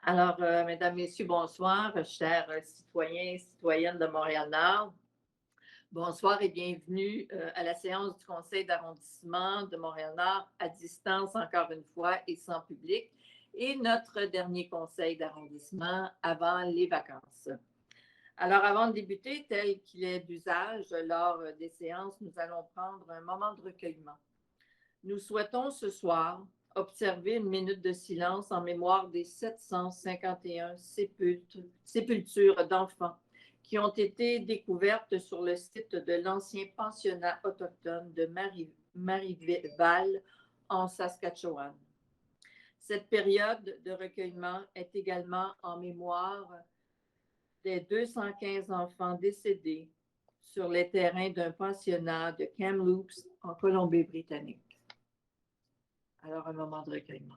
Mesdames, Messieurs, bonsoir, chers citoyens et citoyennes de Montréal-Nord. Bonsoir et bienvenue à la séance du Conseil d'arrondissement de Montréal-Nord à distance, encore une fois, et sans public, et notre dernier conseil d'arrondissement avant les vacances. Alors, avant de débuter, tel qu'il est d'usage lors des séances, nous allons prendre un moment de recueillement. Nous souhaitons ce soir observer une minute de silence en mémoire des 751 sépultures d'enfants qui ont été découvertes sur le site de l'ancien pensionnat autochtone de Marival en Saskatchewan. Cette période de recueillement est également en mémoire des 215 enfants décédés sur les terrains d'un pensionnat de Kamloops en Colombie-Britannique. Alors, un moment de recueillement.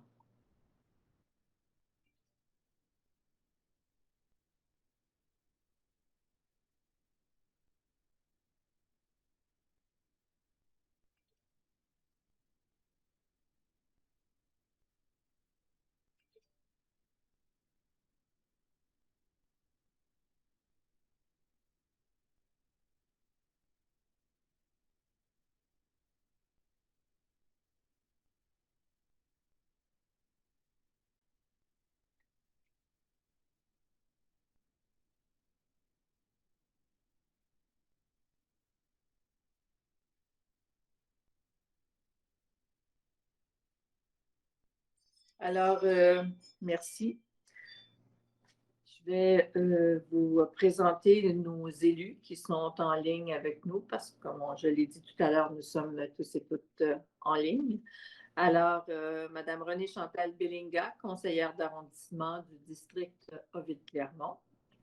Alors, merci. Je vais vous présenter nos élus qui sont en ligne avec nous parce que, comme je l'ai dit tout à l'heure, nous sommes tous et toutes en ligne. Alors, Madame Renée-Chantal Bellinga, conseillère d'arrondissement du district Ovid-Clermont.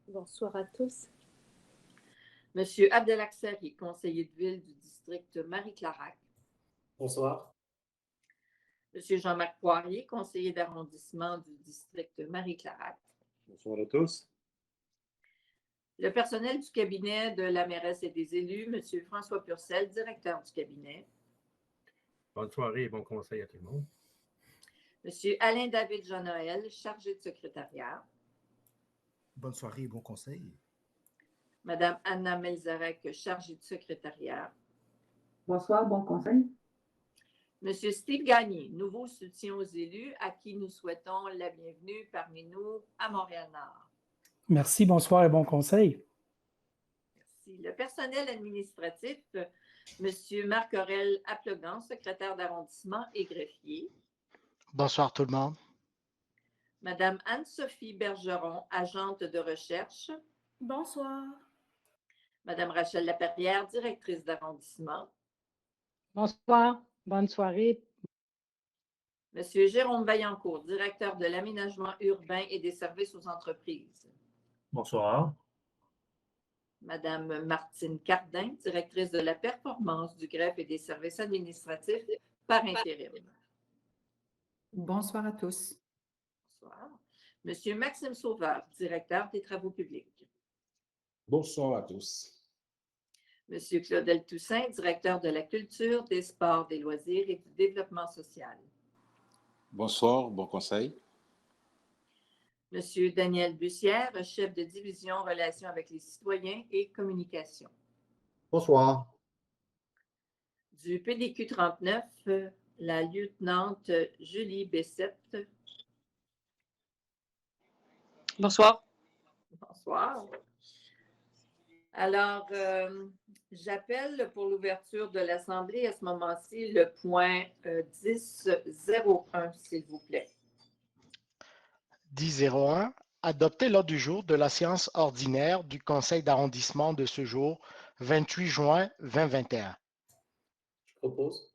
Bonsoir à tous. Monsieur Abdelaksari, conseiller de ville du district Marie-Clarac. Bonsoir. Monsieur Jean-Marc Poirier, conseiller d'arrondissement du district Marie-Clarac. Bonsoir à tous. Le personnel du cabinet de la mairesse et des élus, Monsieur François Purcell, directeur du cabinet. Bonne soirée et bon conseil à tout le monde. Monsieur Alain-David Jean-Noël, chargé de secrétariat. Bonne soirée et bon conseil. Madame Anna Melzarek, chargée de secrétariat. Bonsoir, bon conseil. Monsieur Steve Gagné, nouveau soutien aux élus, à qui nous souhaitons la bienvenue parmi nous à Montréal-Nord. Merci, bonsoir et bon conseil. Merci. Le personnel administratif, Monsieur Marc-Aurèle Aplegan, secrétaire d'arrondissement et greffier. Bonsoir tout le monde. Madame Anne-Sophie Bergeron, agente de recherche. Bonsoir. Madame Rachel Laperrière, directrice d'arrondissement. Bonsoir, bonne soirée. Monsieur Jérôme Vaillancourt, directeur de l'aménagement urbain et des services aux entreprises. Bonsoir. Madame Martine Cardin, directrice de la performance du greffe et des services administratifs par intérim. Bonsoir à tous. Bonsoir. Monsieur Maxime Sauveur, directeur des travaux publics. Bonsoir à tous. Monsieur Claudel Toussaint, directeur de la culture, des sports, des loisirs et du développement social. Bonsoir, bon conseil. Monsieur Daniel Bussière, chef de division relations avec les citoyens et communication. Bonsoir. Du PDQ 39, la lieutenante Julie Bessette. Bonsoir. Bonsoir. Alors, j'appelle pour l'ouverture de l'Assemblée à ce moment-ci le point 10.01, s'il vous plaît. 10.01, adopté l'ordre du jour de la séance ordinaire du Conseil d'arrondissement de ce jour, 28 juin 2021. Je propose.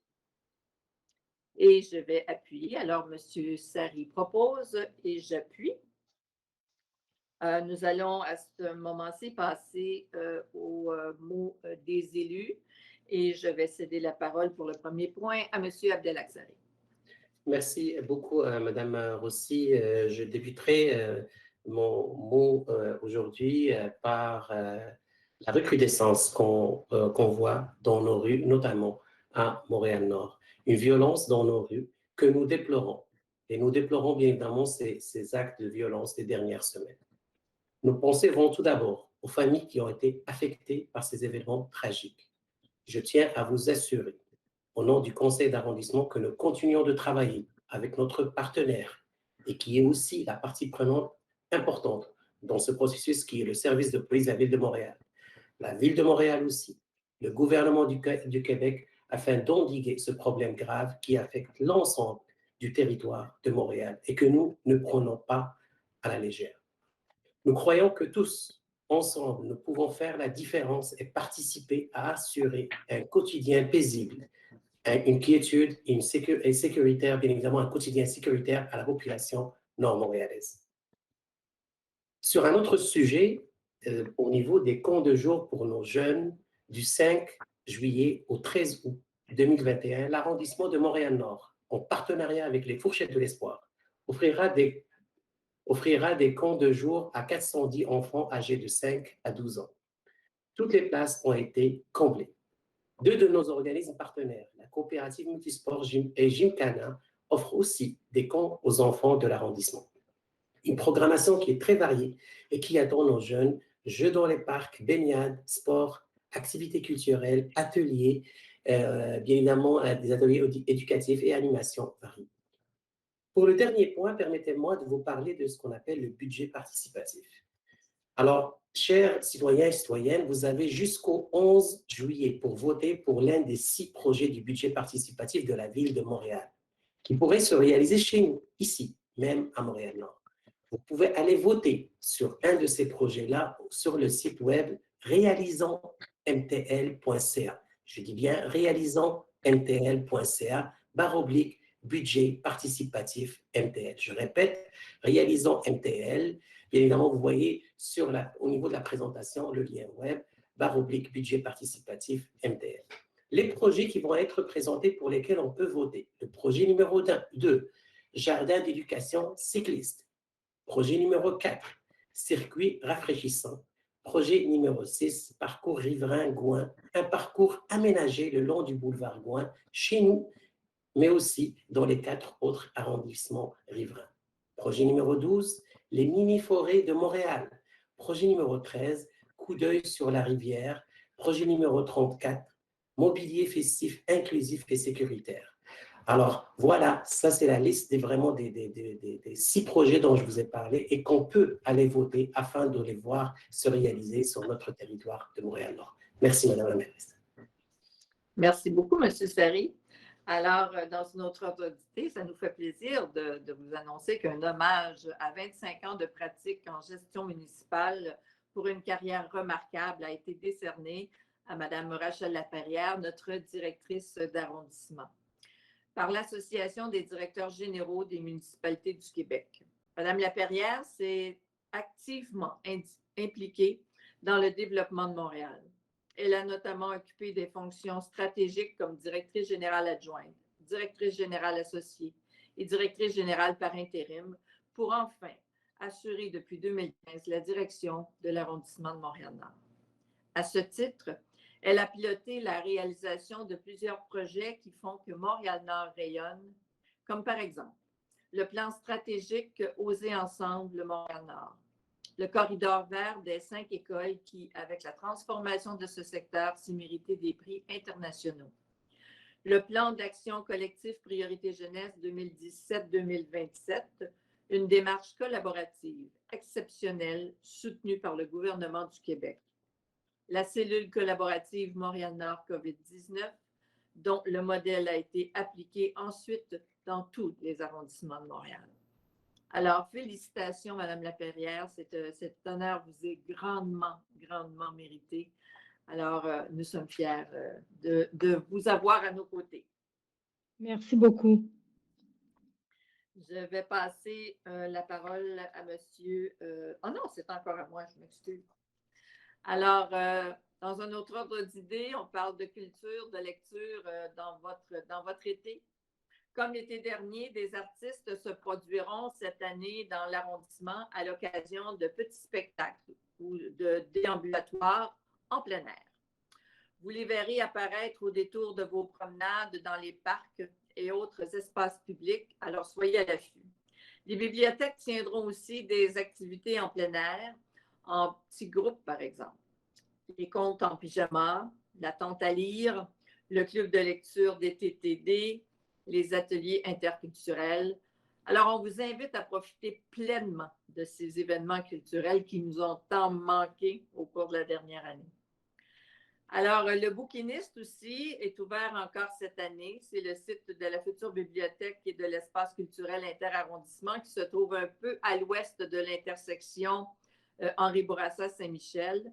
Et je vais appuyer. Alors, M. Sari propose et j'appuie. Nous allons à ce moment-ci passer au mot des élus et je vais céder la parole pour le premier point à M. Abdelaksari. Merci beaucoup, Madame Rossi. Je débuterai mon mot aujourd'hui par la recrudescence qu'on voit dans nos rues, notamment à Montréal-Nord. Une violence dans nos rues que nous déplorons et nous déplorons bien évidemment ces actes de violence des dernières semaines. Nos pensées vont tout d'abord aux familles qui ont été affectées par ces événements tragiques. Je tiens à vous assurer, au nom du conseil d'arrondissement, que nous continuons de travailler avec notre partenaire et qui est aussi la partie prenante importante dans ce processus qui est le service de police de la Ville de Montréal. La Ville de Montréal aussi, le gouvernement du Québec, afin d'endiguer ce problème grave qui affecte l'ensemble du territoire de Montréal et que nous ne prenons pas à la légère. Nous croyons que tous, ensemble, nous pouvons faire la différence et participer à assurer un quotidien paisible, une quiétude et sécuritaire, bien évidemment, un quotidien sécuritaire à la population nord-montréalaise. Sur un autre sujet, au niveau des camps de jour pour nos jeunes, du 5 juillet au 13 août 2021, l'arrondissement de Montréal-Nord, en partenariat avec les Fourchettes de l'Espoir, offrira des camps de jour à 410 enfants âgés de 5 à 12 ans. Toutes les places ont été comblées. Deux de nos organismes partenaires, la coopérative multisport et Gymkhana, offrent aussi des camps aux enfants de l'arrondissement. Une programmation qui est très variée et qui attend nos jeunes, jeux dans les parcs, baignades, sports, activités culturelles, ateliers, bien évidemment des ateliers éducatifs et animations variées. Pour le dernier point, permettez-moi de vous parler de ce qu'on appelle le budget participatif. Alors, chers citoyens et citoyennes, vous avez jusqu'au 11 juillet pour voter pour l'un des 6 projets du budget participatif de la Ville de Montréal, qui pourrait se réaliser chez nous, ici, même à Montréal-Nord. Vous pouvez aller voter sur un de ces projets-là sur le site web réalisonsmtl.ca. Je dis bien réalisonsmtl.ca/budget participatif MTL. Je répète, réalisons MTL. Bien évidemment, vous voyez au niveau de la présentation le lien web /budget participatif MTL. Les projets qui vont être présentés pour lesquels on peut voter. Le projet numéro 2, jardin d'éducation cycliste. Projet numéro 4, circuit rafraîchissant. Projet numéro 6, parcours riverain-Gouin, un parcours aménagé le long du boulevard Gouin, chez nous, mais aussi dans les 4 autres arrondissements riverains. Projet numéro 12, les mini-forêts de Montréal. Projet numéro 13, coup d'œil sur la rivière. Projet numéro 34, mobilier festif inclusif et sécuritaire. Alors, voilà, ça c'est la liste des 6 projets dont je vous ai parlé et qu'on peut aller voter afin de les voir se réaliser sur notre territoire de Montréal-Nord. Merci, Madame la mairesse. Merci beaucoup, M. Ferry. Alors, dans notre ordre d'idée, ça nous fait plaisir de vous annoncer qu'un hommage à 25 ans de pratique en gestion municipale pour une carrière remarquable a été décerné à Mme Rachel Laperrière, notre directrice d'arrondissement, par l'Association des directeurs généraux des municipalités du Québec. Mme Laperrière s'est activement impliquée dans le développement de Montréal. Elle a notamment occupé des fonctions stratégiques comme directrice générale adjointe, directrice générale associée et directrice générale par intérim pour enfin assurer depuis 2015 la direction de l'arrondissement de Montréal-Nord. À ce titre, elle a piloté la réalisation de plusieurs projets qui font que Montréal-Nord rayonne, comme par exemple le plan stratégique Oser ensemble le Montréal-Nord, le corridor vert des 5 écoles qui, avec la transformation de ce secteur, s'est mérité des prix internationaux, le plan d'action collectif Priorité Jeunesse 2017-2027, une démarche collaborative exceptionnelle soutenue par le gouvernement du Québec, la cellule collaborative Montréal-Nord COVID-19, dont le modèle a été appliqué ensuite dans tous les arrondissements de Montréal. Alors, félicitations, Mme Laperrière. Cet honneur vous est grandement, grandement mérité. Alors, nous sommes fiers de vous avoir à nos côtés. Merci beaucoup. Je vais passer la parole à monsieur... oh non, c'est encore à moi, je m'excuse. Alors, dans un autre ordre d'idée, on parle de culture, de lecture dans votre été. Comme l'été dernier, des artistes se produiront cette année dans l'arrondissement à l'occasion de petits spectacles ou de déambulatoires en plein air. Vous les verrez apparaître au détour de vos promenades dans les parcs et autres espaces publics, alors soyez à l'affût. Les bibliothèques tiendront aussi des activités en plein air, en petits groupes par exemple. Les contes en pyjama, la tente à lire, le club de lecture des TTD, les ateliers interculturels. Alors, on vous invite à profiter pleinement de ces événements culturels qui nous ont tant manqué au cours de la dernière année. Alors, le bouquiniste aussi est ouvert encore cette année. C'est le site de la future bibliothèque et de l'espace culturel interarrondissement qui se trouve un peu à l'ouest de l'intersection Henri Bourassa-Saint-Michel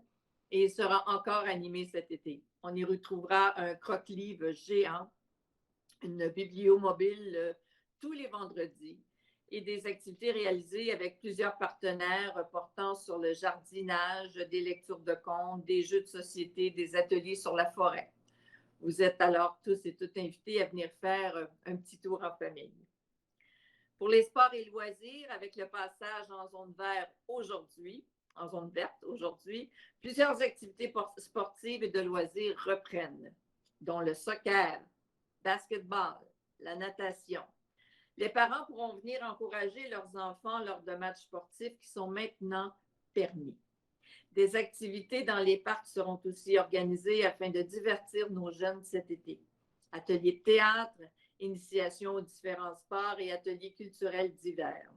et il sera encore animé cet été. On y retrouvera un croque-livre géant, une bibliomobile tous les vendredis et des activités réalisées avec plusieurs partenaires portant sur le jardinage, des lectures de contes, des jeux de société, des ateliers sur la forêt. Vous êtes alors tous et toutes invités à venir faire un petit tour en famille. Pour les sports et loisirs, avec le passage en zone verte aujourd'hui, plusieurs activités sportives et de loisirs reprennent, dont le soccer, basketball, la natation. Les parents pourront venir encourager leurs enfants lors de matchs sportifs qui sont maintenant permis. Des activités dans les parcs seront aussi organisées afin de divertir nos jeunes cet été. Ateliers de théâtre, initiation aux différents sports et ateliers culturels divers.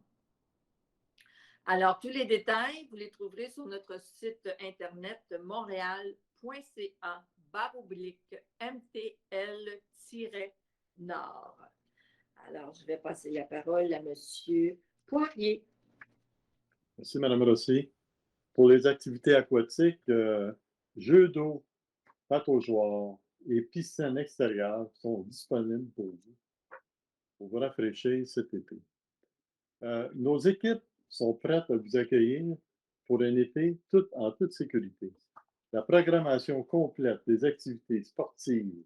Alors, tous les détails, vous les trouverez sur notre site internet montréal.ca/MTL-Nord. Alors, je vais passer la parole à M. Poirier. Merci, Mme Rossi. Pour les activités aquatiques, jeux d'eau, pataugeoires et piscines extérieures sont disponibles pour vous rafraîchir cet été. Nos équipes sont prêtes à vous accueillir pour un été en toute sécurité. La programmation complète des activités sportives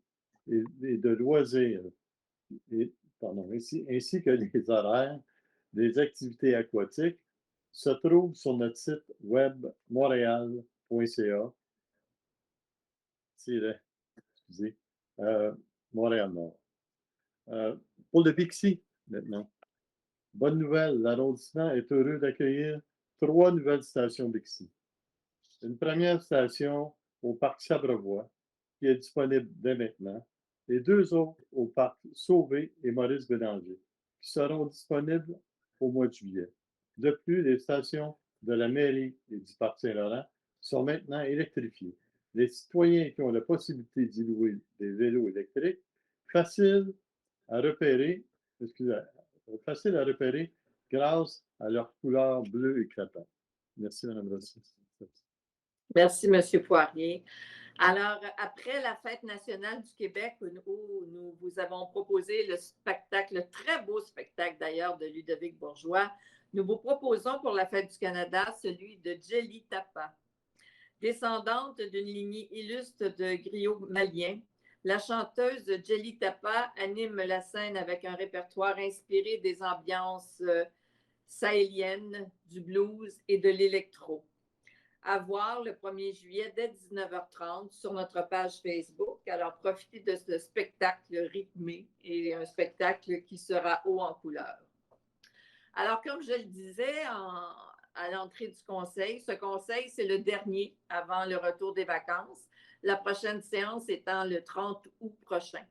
et de loisirs ainsi que les horaires des activités aquatiques se trouvent sur notre site web montréal.ca Montréal-Nord. Pour le Bixi, maintenant. Bonne nouvelle, l'arrondissement est heureux d'accueillir 3 nouvelles stations Bixi. Une première station au parc Sabrevois, qui est disponible dès maintenant, et 2 autres au parc Sauvé et Maurice Bélanger, qui seront disponibles au mois de juillet. De plus, les stations de la mairie et du parc Saint-Laurent sont maintenant électrifiées. Les citoyens qui ont la possibilité d'y louer des vélos électriques, faciles à repérer grâce à leur couleur bleue éclatante. Merci, Mme Rossi. Merci, M. Poirier. Alors, après la Fête nationale du Québec, où nous vous avons proposé le spectacle, le très beau spectacle d'ailleurs de Ludovic Bourgeois, nous vous proposons pour la Fête du Canada celui de Jelly Tapa. Descendante d'une lignée illustre de griots maliens, la chanteuse Jelly Tapa anime la scène avec un répertoire inspiré des ambiances sahéliennes, du blues et de l'électro. À voir le 1er juillet dès 19h30 sur notre page Facebook. Alors, profitez de ce spectacle rythmé et un spectacle qui sera haut en couleur. Alors, comme je le disais à l'entrée du conseil, ce conseil, c'est le dernier avant le retour des vacances. La prochaine séance étant le 30 août prochain.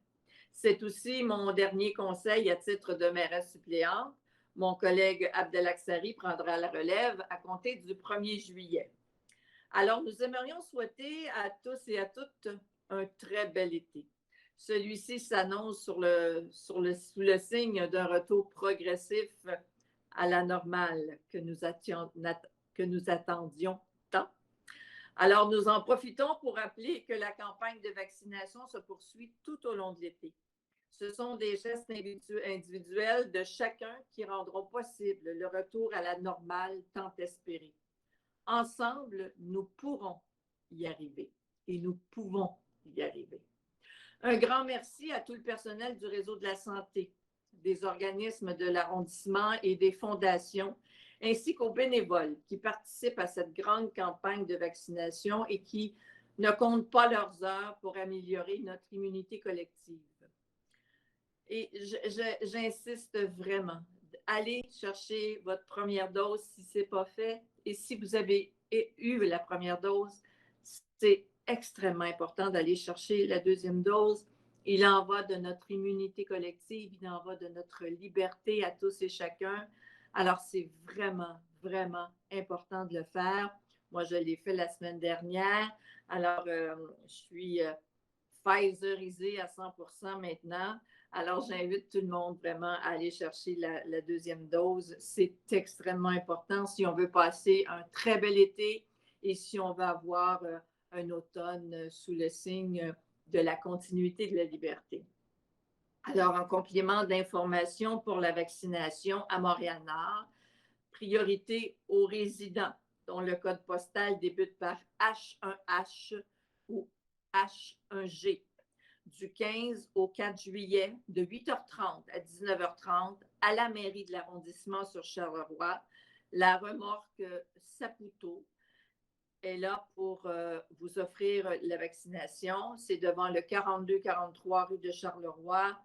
C'est aussi mon dernier conseil à titre de mairesse suppléante. Mon collègue Abdelaksari prendra la relève à compter du 1er juillet. Alors, nous aimerions souhaiter à tous et à toutes un très bel été. Celui-ci s'annonce sous le signe d'un retour progressif à la normale que nous attendions tant. Alors, nous en profitons pour rappeler que la campagne de vaccination se poursuit tout au long de l'été. Ce sont des gestes individuels de chacun qui rendront possible le retour à la normale tant espérée. Ensemble, nous pourrons y arriver et nous pouvons y arriver. Un grand merci à tout le personnel du réseau de la santé, des organismes de l'arrondissement et des fondations, ainsi qu'aux bénévoles qui participent à cette grande campagne de vaccination et qui ne comptent pas leurs heures pour améliorer notre immunité collective. Et j'insiste vraiment. Allez chercher votre première dose si ce n'est pas fait. Et si vous avez eu la première dose, c'est extrêmement important d'aller chercher la deuxième dose. Il en va de notre immunité collective, il en va de notre liberté à tous et chacun. Alors, c'est vraiment, vraiment important de le faire. Moi, je l'ai fait la semaine dernière. Alors, je suis Pfizerisée à 100% maintenant. Alors, j'invite tout le monde vraiment à aller chercher la deuxième dose. C'est extrêmement important si on veut passer un très bel été et si on veut avoir un automne sous le signe de la continuité de la liberté. Alors, en complément d'informations pour la vaccination à Montréal-Nord, priorité aux résidents dont le code postal débute par H1H ou H1G du 15 au 4 juillet de 8h30 à 19h30 à la mairie de l'arrondissement sur Charleroi. La remorque Saputo est là pour vous offrir la vaccination. C'est devant le 42-43 rue de Charleroi,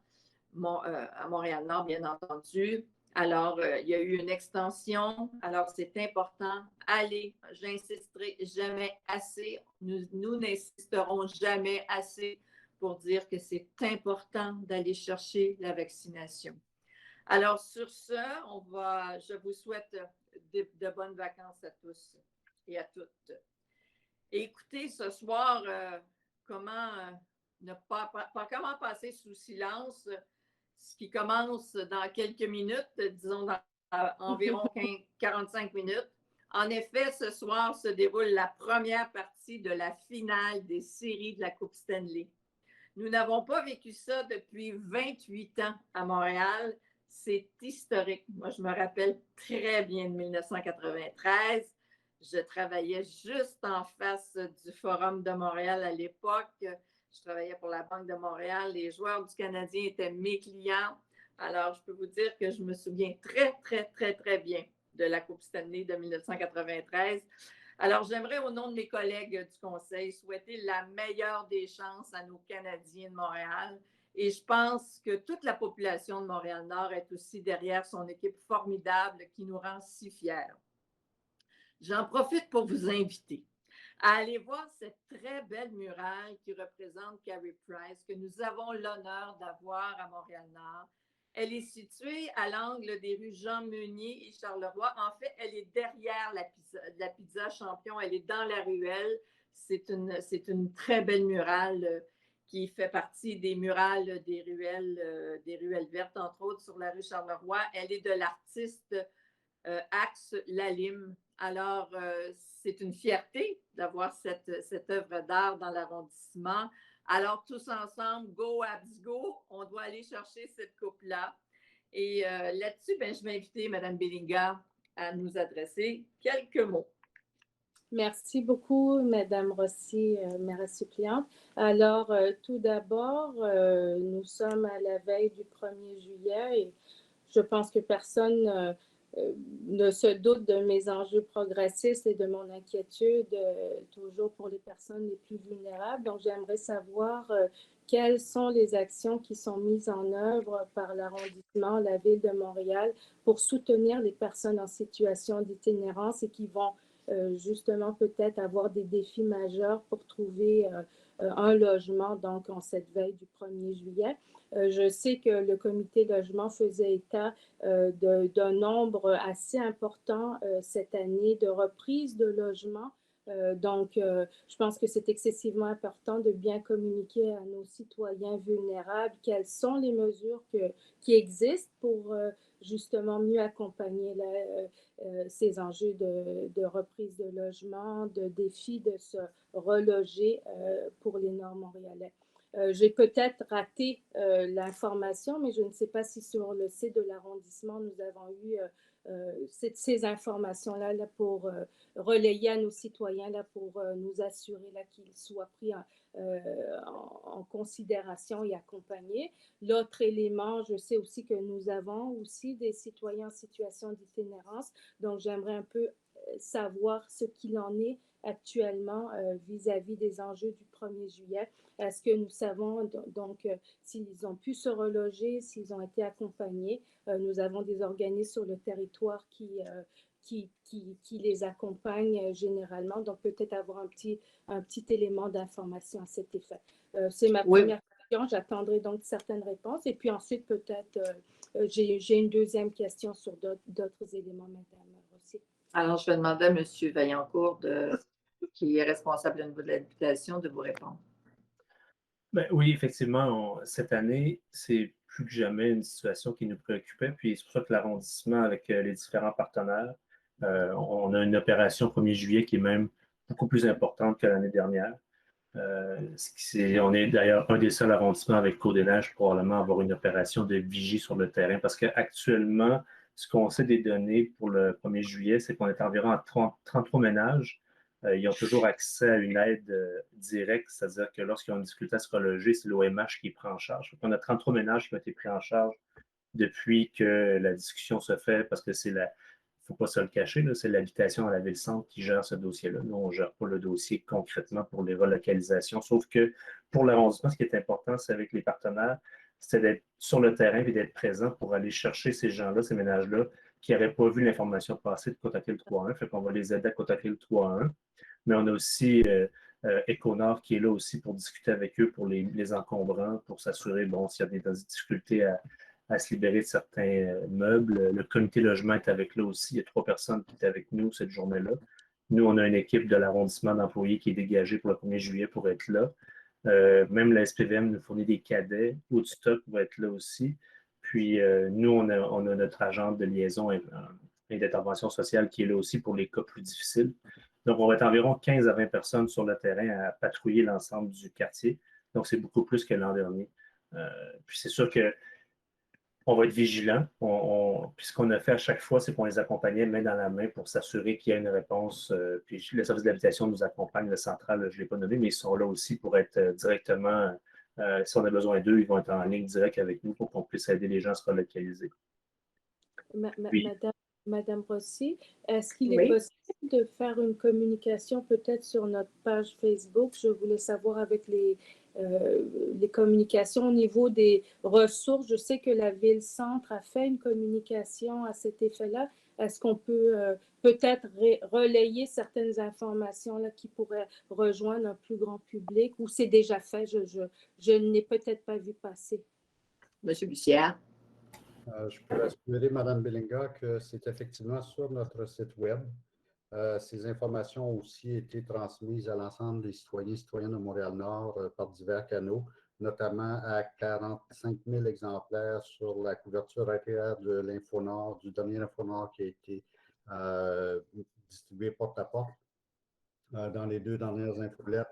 à Montréal-Nord, bien entendu. Alors, il y a eu une extension. Alors, c'est important. Allez, j'insisterai jamais assez. Nous n'insisterons jamais assez pour dire que c'est important d'aller chercher la vaccination. Alors, sur ce, je vous souhaite de bonnes vacances à tous et à toutes. Et écoutez, ce soir, comment comment passer sous silence ce qui commence dans quelques minutes, disons dans environ 45 minutes. En effet, ce soir se déroule la première partie de la finale des séries de la Coupe Stanley. Nous n'avons pas vécu ça depuis 28 ans à Montréal. C'est historique. Moi, je me rappelle très bien de 1993. Je travaillais juste en face du Forum de Montréal à l'époque. Je travaillais pour la Banque de Montréal. Les joueurs du Canadien étaient mes clients. Alors, je peux vous dire que je me souviens très, très, très, très bien de la Coupe Stanley de 1993. Alors, j'aimerais, au nom de mes collègues du Conseil, souhaiter la meilleure des chances à nos Canadiens de Montréal. Et je pense que toute la population de Montréal-Nord est aussi derrière son équipe formidable qui nous rend si fiers. J'en profite pour vous inviter à aller voir cette très belle muraille qui représente Carey Price, que nous avons l'honneur d'avoir à Montréal-Nord. Elle est située à l'angle des rues Jean-Meunier et Charleroi. En fait, elle est derrière la pizza Champion. Elle est dans la ruelle. C'est une très belle muraille qui fait partie des murales des ruelles vertes, entre autres, sur la rue Charleroi. Elle est de l'artiste Axe Lalime. Alors, c'est une fierté d'avoir cette œuvre d'art dans l'arrondissement. Alors, tous ensemble, go Habs go, on doit aller chercher cette coupe-là. Et là-dessus, je vais inviter Mme Bellinga à nous adresser quelques mots. Merci beaucoup, Mme Rossi, maire suppléante. Alors, tout d'abord, nous sommes à la veille du 1er juillet et je pense que personne ne se doute de mes enjeux progressistes et de mon inquiétude toujours pour les personnes les plus vulnérables. Donc, j'aimerais savoir quelles sont les actions qui sont mises en œuvre par l'arrondissement, la Ville de Montréal, pour soutenir les personnes en situation d'itinérance et qui vont justement peut-être avoir des défis majeurs pour trouver un logement donc en cette veille du 1er juillet. Je sais que le comité logement faisait état d'un nombre assez important cette année de reprises de logements. Donc, je pense que c'est excessivement important de bien communiquer à nos citoyens vulnérables quelles sont les mesures qui existent pour justement mieux accompagner ces enjeux de reprise de logement, de défis de se reloger pour les Nord-Montréalais. J'ai peut-être raté l'information, mais je ne sais pas si sur le site de l'arrondissement, nous avons eu ces informations-là là, pour relayer à nos citoyens, là, pour nous assurer qu'ils soient pris en considération et accompagnés. L'autre élément, je sais aussi que nous avons aussi des citoyens en situation d'itinérance, donc j'aimerais un peu savoir ce qu'il en est actuellement vis-à-vis des enjeux du 1er juillet. Est-ce que nous savons donc s'ils ont pu se reloger, s'ils ont été accompagnés? Nous avons des organismes sur le territoire qui les accompagnent généralement, donc peut-être avoir un petit élément d'information à cet effet. C'est ma première question. J'attendrai donc certaines réponses et puis ensuite peut-être j'ai une deuxième question sur d'autres éléments, Madame Rossi. Alors, je vais demander à M. Vaillancourt, qui est responsable au niveau de l'habitation, de vous répondre. Ben, oui, effectivement, cette année, c'est plus que jamais une situation qui nous préoccupait. Puis c'est pour ça que l'arrondissement, avec les différents partenaires, on a une opération 1er juillet qui est même beaucoup plus importante que l'année dernière. On est d'ailleurs un des seuls arrondissements avec Côte-des-Neiges probablement à avoir une opération de vigie sur le terrain parce qu'actuellement, ce qu'on sait des données pour le 1er juillet, c'est qu'on est environ à 33 ménages. Ils ont toujours accès à une aide directe, c'est-à-dire que lorsqu'ils ont une difficulté à se reloger, c'est l'OMH qui prend en charge. On a 33 ménages qui ont été pris en charge depuis que la discussion se fait parce que c'est la. Il ne faut pas se le cacher, c'est l'habitation à la ville-centre qui gère ce dossier-là. Nous, on ne gère pas le dossier concrètement pour les relocalisations, sauf que pour l'arrondissement, ce qui est important, c'est avec les partenaires, c'est d'être sur le terrain et d'être présent pour aller chercher ces gens-là, ces ménages-là, qui n'auraient pas vu l'information passer de Cotaquil 3.1. Fait qu'on va les aider à Cotaquil 3.1. Mais on a aussi Econor qui est là aussi pour discuter avec eux, pour les encombrants, pour s'assurer, bon, s'il y a des difficultés à se libérer de certains meubles. Le comité logement est avec là aussi. Il y a 3 personnes qui étaient avec nous cette journée-là. Nous, on a une équipe de l'arrondissement d'employés qui est dégagée pour le 1er juillet pour être là. Même la SPVM nous fournit des cadets. Woodstock va être là aussi. Puis, nous, on a notre agente de liaison et d'intervention sociale qui est là aussi pour les cas plus difficiles. Donc, on va être environ 15 à 20 personnes sur le terrain à patrouiller l'ensemble du quartier. Donc, c'est beaucoup plus que l'an dernier. Puis, c'est sûr que on va être vigilant. Puis ce qu'on a fait à chaque fois, c'est qu'on les accompagnait main dans la main pour s'assurer qu'il y a une réponse. Puis le service d'habitation nous accompagne, le central, je ne l'ai pas nommé, mais ils sont là aussi pour être directement, si on a besoin d'eux, ils vont être en ligne directe avec nous pour qu'on puisse aider les gens à se relocaliser. Madame Rossi, est-ce qu'il est possible de faire une communication peut-être sur notre page Facebook? Je voulais savoir avec les communications au niveau des ressources. Je sais que la Ville-Centre a fait une communication à cet effet-là. Est-ce qu'on peut peut-être relayer certaines informations là, qui pourraient rejoindre un plus grand public ou c'est déjà fait? Je ne l'ai peut-être pas vu passer. Monsieur Bussière. Je peux assurer Mme Belinga que c'est effectivement sur notre site Web. Ces informations ont aussi été transmises à l'ensemble des citoyens et citoyennes de Montréal-Nord par divers canaux, notamment à 45 000 exemplaires sur la couverture arrière de l'Infonord, du dernier Infonord qui a été distribué porte à porte. Dans les 2 dernières infolettes,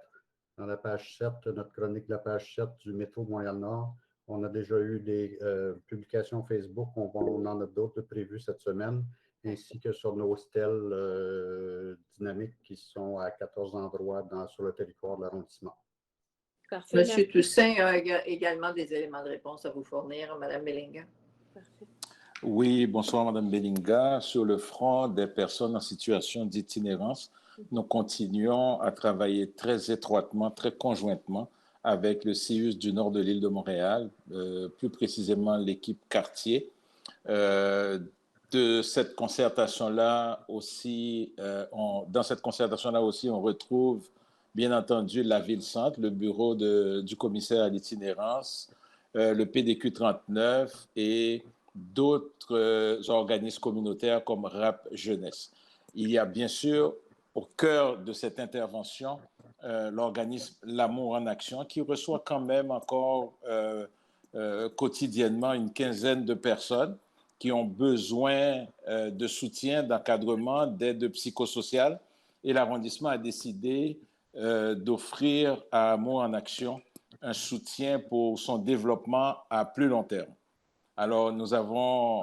dans la page 7, notre chronique de la page 7 du métro Montréal-Nord, on a déjà eu des publications Facebook, on en a d'autres prévues cette semaine, ainsi que sur nos stèles dynamiques qui sont à 14 endroits sur le territoire de l'arrondissement. Parfait. Monsieur Toussaint a également des éléments de réponse à vous fournir, Mme Belinga. Parfait. Oui, bonsoir Mme Belinga. Sur le front des personnes en situation d'itinérance, nous continuons à travailler très étroitement, très conjointement avec le CIUS du nord de l'île de Montréal, plus précisément l'équipe quartier. De cette concertation-là aussi, dans cette concertation-là aussi, on retrouve bien entendu la Ville-Centre, le bureau du commissaire à l'itinérance, le PDQ 39 et d'autres organismes communautaires comme RAP Jeunesse. Il y a bien sûr au cœur de cette intervention l'organisme L'Amour en Action qui reçoit quand même encore quotidiennement une quinzaine de personnes qui ont besoin de soutien, d'encadrement, d'aide psychosociale. Et l'arrondissement a décidé d'offrir à Amour en Action un soutien pour son développement à plus long terme. Alors, nous avons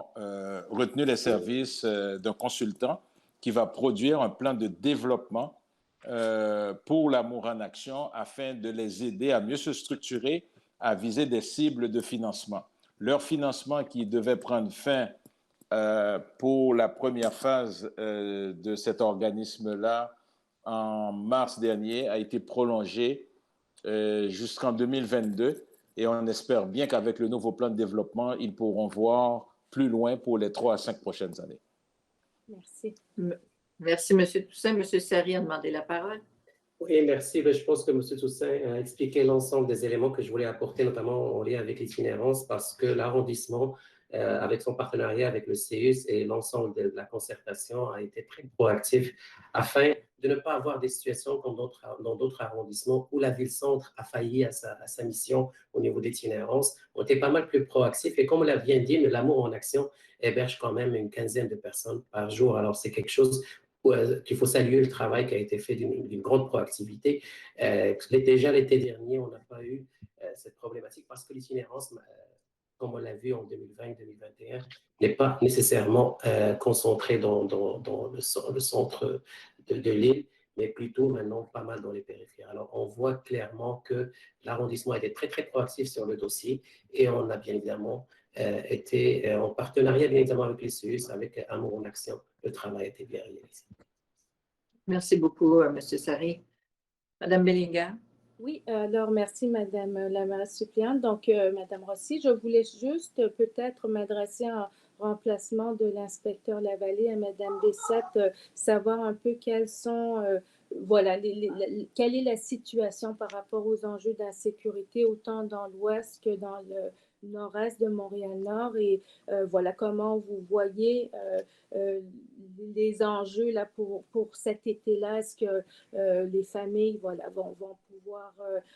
retenu les services d'un consultant qui va produire un plan de développement pour l'Amour en Action afin de les aider à mieux se structurer, à viser des cibles de financement. Leur financement qui devait prendre fin pour la première phase de cet organisme-là en mars dernier a été prolongée jusqu'en 2022 et on espère bien qu'avec le nouveau plan de développement, ils pourront voir plus loin pour les 3 à 5 prochaines années. Merci. Merci, M. Toussaint. M. Sari a demandé la parole. Oui, merci. Je pense que M. Toussaint a expliqué l'ensemble des éléments que je voulais apporter, notamment en lien avec l'itinérance, parce que l'arrondissement, avec son partenariat avec le CEUS et l'ensemble de la concertation, a été très proactif afin de ne pas avoir des situations comme dans d'autres arrondissements où la ville-centre a failli à sa mission au niveau d'itinérance. On était pas mal plus proactifs et comme on l'a bien dit, l'Amour en action héberge quand même une quinzaine de personnes par jour. Alors, c'est quelque chose qu'il faut saluer le travail qui a été fait d'une grande proactivité. Déjà l'été dernier, on n'a pas eu cette problématique parce que l'itinérance, comme on l'a vu en 2020-2021, n'est pas nécessairement concentrée dans le centre de l'île, mais plutôt maintenant pas mal dans les périphéries. Alors, on voit clairement que l'arrondissement a été très, très proactif sur le dossier et on a bien évidemment été en partenariat, bien évidemment, avec les CEUS, avec Amour en Action. Le travail a été bien réalisé. Merci beaucoup, M. Sari. Madame Bellingham. Oui, alors merci Madame la maire suppléante. Donc, Madame Rossi, je voulais juste peut-être m'adresser en remplacement de l'inspecteur Lavallée à Madame Bessette, savoir un peu quelles sont, voilà, quelle est la situation par rapport aux enjeux d'insécurité, autant dans l'ouest que dans le nord-est de Montréal-Nord et voilà comment vous voyez les enjeux là pour cet été-là. Est-ce que les familles voilà, vont pouvoir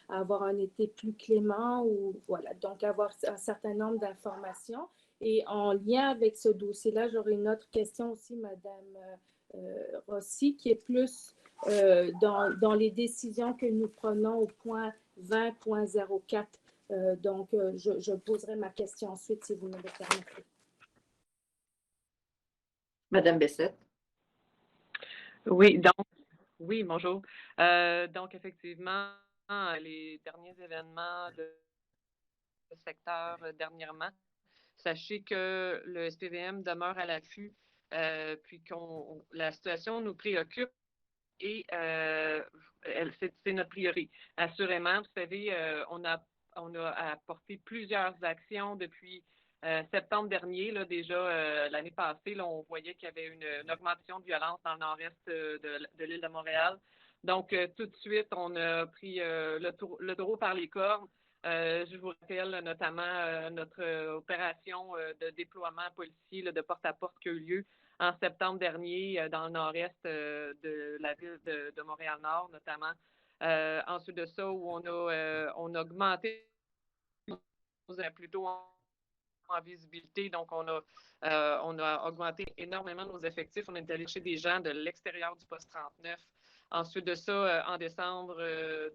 avoir un été plus clément ou voilà, donc avoir un certain nombre d'informations. Et en lien avec ce dossier-là, j'aurais une autre question aussi, Madame Rossi, qui est plus dans les décisions que nous prenons au point 20.04. Donc, je poserai ma question ensuite, si vous me le permettez. Madame Bessette. Oui, bonjour. Donc, effectivement, les derniers événements de ce secteur dernièrement, sachez que le SPVM demeure à l'affût, puis la situation nous préoccupe et c'est notre priorité. Assurément, vous savez, on a apporté plusieurs actions depuis septembre dernier. Là, déjà, l'année passée, là, on voyait qu'il y avait une augmentation de violence dans le nord-est de l'île de Montréal. Donc, tout de suite, on a pris le taureau par les cornes. Je vous rappelle notamment notre opération de déploiement policier de porte-à-porte qui a eu lieu en septembre dernier dans le nord-est de la ville de Montréal-Nord, notamment. Ensuite de ça, où on a augmenté plutôt en visibilité. Donc, on a augmenté énormément nos effectifs. On est allé chercher des gens de l'extérieur du poste 39. Ensuite de ça, en décembre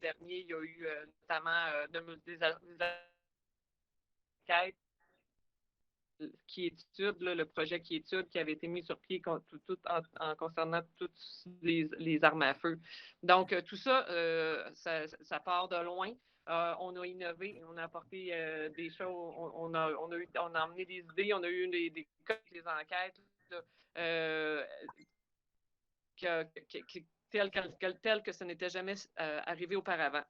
dernier, il y a eu notamment des enquêtes qui étude, là, le projet qui étude, qui avait été mis sur pied en concernant toutes les armes à feu. Donc, tout ça, ça part de loin. On a innové, on a apporté des choses, on a emmené des idées, on a eu des enquêtes telles que ce n'était jamais arrivé auparavant.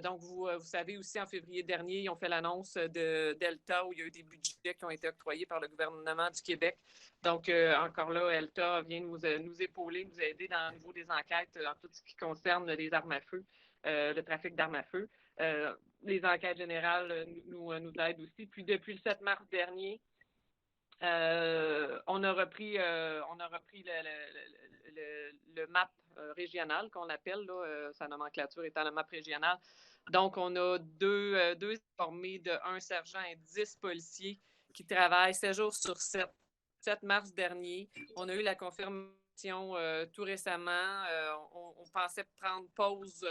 Donc, vous savez aussi, en février dernier, ils ont fait l'annonce de Delta où il y a eu des budgets qui ont été octroyés par le gouvernement du Québec. Donc, encore là, Delta vient nous épauler, nous aider dans le niveau des enquêtes en tout ce qui concerne les armes à feu, le trafic d'armes à feu. Les enquêtes générales nous aident aussi. Puis, depuis le 7 mars dernier, on a repris le MAP régional qu'on appelle, là, sa nomenclature étant le MAP régional. Donc, on a deux formés de 1 sergent et 10 policiers qui travaillent 7 jours sur 7. 7 mars dernier, on a eu la confirmation tout récemment. On pensait prendre pause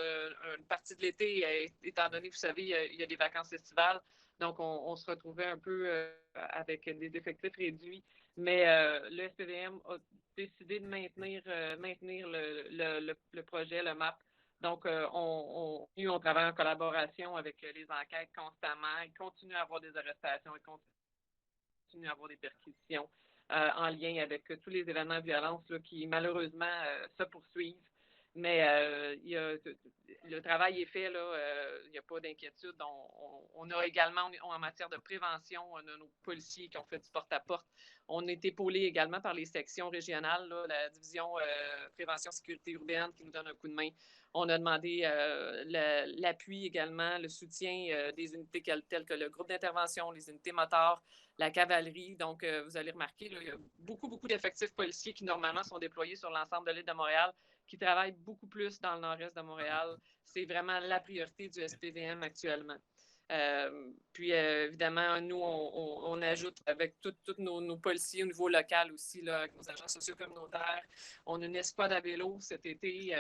une partie de l'été, étant donné, vous savez, il y a des vacances estivales. Donc, on se retrouvait un peu avec des effectifs réduits. Mais le SPVM a décidé de maintenir le projet, le MAP. Donc, on travaille en collaboration avec les enquêtes constamment. Il continue à avoir des arrestations, il continue à avoir des perquisitions. en lien avec tous les événements de violence là, qui malheureusement se poursuivent. Mais le travail est fait, là, il n'y a pas d'inquiétude. On a également, en matière de prévention, on a nos policiers qui ont fait du porte-à-porte. On est épaulé également par les sections régionales, là, la division prévention sécurité urbaine qui nous donne un coup de main. On a demandé l'appui également, le soutien des unités telles que le groupe d'intervention, les unités motards, la cavalerie. Donc, vous allez remarquer, là, il y a beaucoup d'effectifs policiers qui, normalement, sont déployés sur l'ensemble de l'île de Montréal, qui travaillent beaucoup plus dans le nord-est de Montréal. C'est vraiment la priorité du SPVM actuellement. Puis, évidemment, nous, on ajoute avec tous nos policiers au niveau local aussi, là, avec nos agents sociaux communautaires. On a une escouade à vélo cet été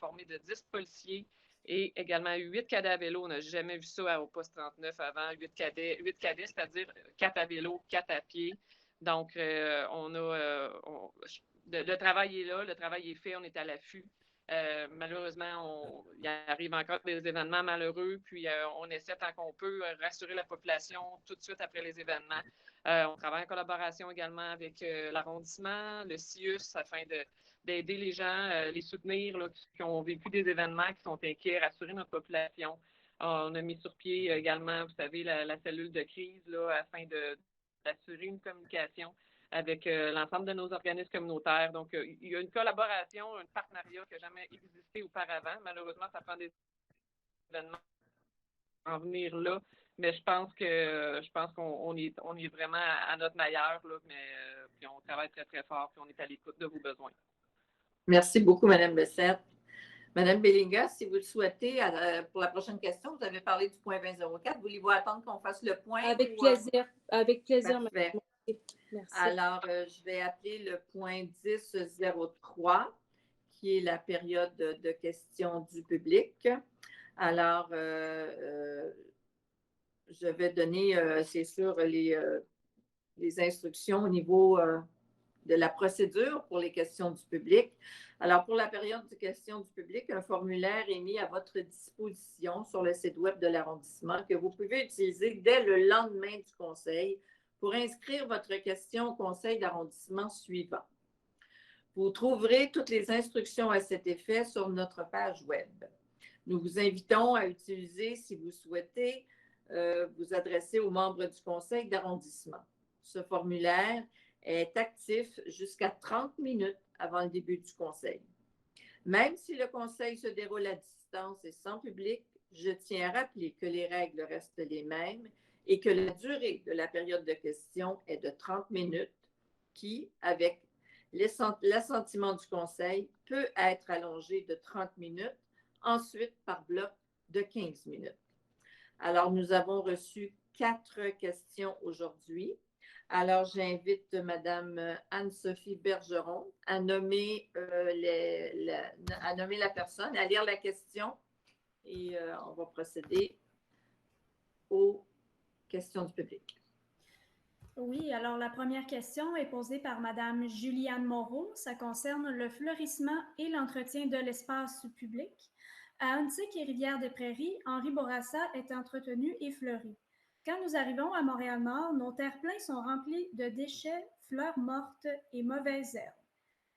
formée de 10 policiers et également 8 cadets à vélo. On n'a jamais vu ça au poste 39 avant. 8 cadets, c'est-à-dire 4 à vélo, 4 à pied. Donc, le travail est là, le travail est fait, on est à l'affût. Malheureusement, il arrive encore des événements malheureux, puis on essaie tant qu'on peut rassurer la population tout de suite après les événements. On travaille en collaboration également avec l'arrondissement, le CIUS, afin d'aider les gens, les soutenir là, qui ont vécu des événements, qui sont inquiets, rassurer notre population. On a mis sur pied également, vous savez, la cellule de crise là, afin d'assurer une communication avec l'ensemble de nos organismes communautaires. Donc, il y a une collaboration, un partenariat qui n'a jamais existé auparavant. Malheureusement, ça prend des événements en venir là, mais je pense qu'on est vraiment à notre meilleur, là, puis on travaille très, très fort, puis on est à l'écoute de vos besoins. Merci beaucoup, Mme Bessette. Mme Bellinga, si vous le souhaitez, pour la prochaine question, vous avez parlé du point 2004. Voulez-vous attendre qu'on fasse le point? Avec plaisir. Avec plaisir, Parfait. Mme. Merci. Alors, je vais appeler le point 10.03, qui est la période de questions du public. Alors, je vais donner, c'est sûr, les instructions au niveau de la procédure pour les questions du public. Alors, pour la période de questions du public, un formulaire est mis à votre disposition sur le site web de l'arrondissement que vous pouvez utiliser dès le lendemain du conseil pour inscrire votre question au conseil d'arrondissement suivant. Vous trouverez toutes les instructions à cet effet sur notre page web. Nous vous invitons à utiliser, si vous souhaitez, vous adresser aux membres du conseil d'arrondissement. Ce formulaire est actif jusqu'à 30 minutes avant le début du conseil. Même si le conseil se déroule à distance et sans public, je tiens à rappeler que les règles restent les mêmes et que la durée de la période de questions est de 30 minutes qui, avec l'assentiment du conseil, peut être allongée de 30 minutes, ensuite par bloc de 15 minutes. Alors, nous avons reçu 4 questions aujourd'hui. Alors, j'invite Mme Anne-Sophie Bergeron à nommer la personne, à lire la question et on va procéder aux questions du public. Oui, alors la première question est posée par Mme Juliane Moreau. Ça concerne le fleurissement et l'entretien de l'espace public. À Huntsic et Rivière-des-Prairies, Henri Bourassa est entretenu et fleuri. Quand nous arrivons à Montréal-Nord, nos terre-pleins sont remplis de déchets, fleurs mortes et mauvaises herbes.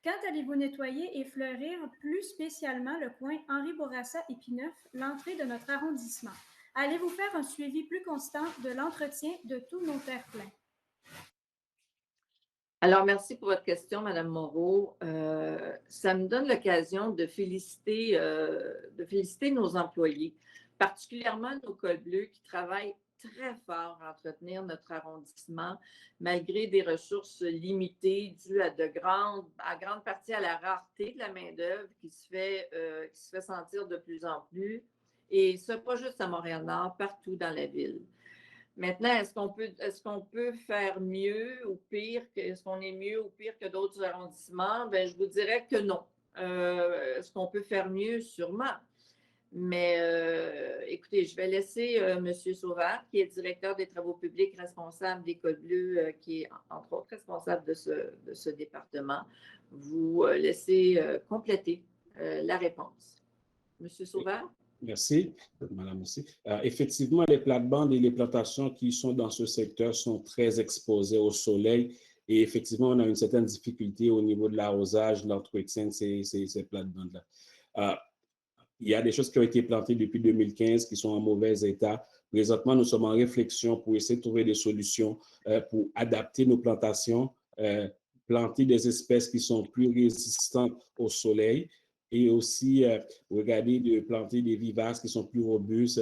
Quand allez-vous nettoyer et fleurir plus spécialement le coin Henri Bourassa-Épineuf, l'entrée de notre arrondissement? Allez-vous faire un suivi plus constant de l'entretien de tous nos terre-pleins? Alors, merci pour votre question, Mme Moreau. Ça me donne l'occasion de féliciter nos employés, particulièrement nos cols bleus qui travaillent très fort à entretenir notre arrondissement, malgré des ressources limitées dues à grande partie à la rareté de la main-d'œuvre qui se fait sentir de plus en plus. Et ce, pas juste à Montréal-Nord, partout dans la ville. Maintenant, est-ce qu'on peut faire mieux ou pire? Est-ce qu'on est mieux ou pire que d'autres arrondissements? Bien, je vous dirais que non. Est-ce qu'on peut faire mieux? Sûrement. Mais écoutez, je vais laisser M. Sauvard, qui est directeur des travaux publics, responsable des cols bleus, qui est entre autres responsable de ce département, vous laisser compléter la réponse. M. Sauvard? Merci, Madame aussi. Effectivement, les plates-bandes et les plantations qui sont dans ce secteur sont très exposées au soleil Et effectivement, on a une certaine difficulté au niveau de l'arrosage, de l'entretien de ces plates-bandes-là. Il y a des choses qui ont été plantées depuis 2015 qui sont en mauvais état. Présentement, nous sommes en réflexion pour essayer de trouver des solutions pour adapter nos plantations, planter des espèces qui sont plus résistantes au soleil et aussi regarder de planter des vivaces qui sont plus robustes,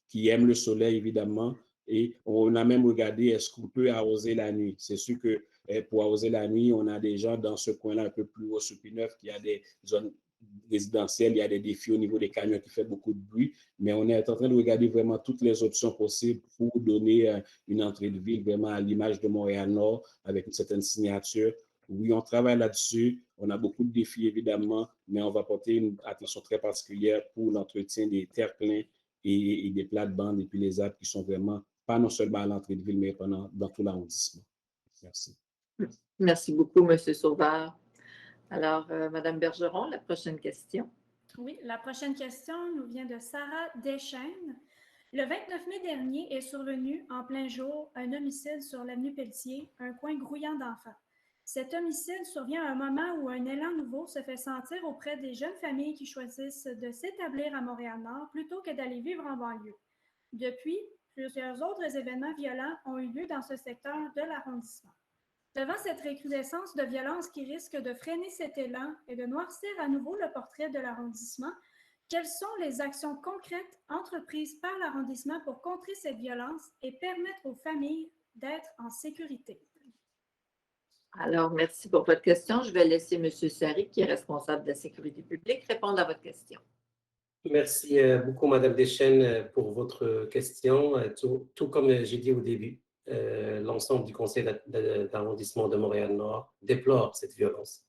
qui aiment le soleil évidemment. Et on a même regardé est-ce qu'on peut arroser la nuit. C'est sûr que pour arroser la nuit, on a des gens dans ce coin-là un peu plus haut sur P9 qui a des zones résidentielles, il y a des défis au niveau des camions qui font beaucoup de bruit, mais on est en train de regarder vraiment toutes les options possibles pour donner une entrée de ville vraiment à l'image de Montréal-Nord avec une certaine signature. Oui, on travaille là-dessus, on a beaucoup de défis évidemment, mais on va porter une attention très particulière pour l'entretien des terre-pleins et des plates-bandes et puis les arbres qui sont vraiment pas non seulement à l'entrée de ville, mais dans tout l'arrondissement. Merci. Merci beaucoup, M. Sauveur. Alors, Mme Bergeron, la prochaine question. Oui, la prochaine question nous vient de Sarah Deschênes. Le 29 mai dernier est survenu en plein jour un homicide sur l'avenue Pelletier, un coin grouillant d'enfants. Cet homicide survient à un moment où un élan nouveau se fait sentir auprès des jeunes familles qui choisissent de s'établir à Montréal-Nord plutôt que d'aller vivre en banlieue. Depuis, plusieurs autres événements violents ont eu lieu dans ce secteur de l'arrondissement. Devant cette recrudescence de violence qui risque de freiner cet élan et de noircir à nouveau le portrait de l'arrondissement, quelles sont les actions concrètes entreprises par l'arrondissement pour contrer cette violence et permettre aux familles d'être en sécurité? Alors, merci pour votre question. Je vais laisser M. Sari, qui est responsable de la sécurité publique, répondre à votre question. Merci beaucoup, Mme Deschênes, pour votre question. Tout comme j'ai dit au début, l'ensemble du conseil d'arrondissement de Montréal-Nord déplore cette violence.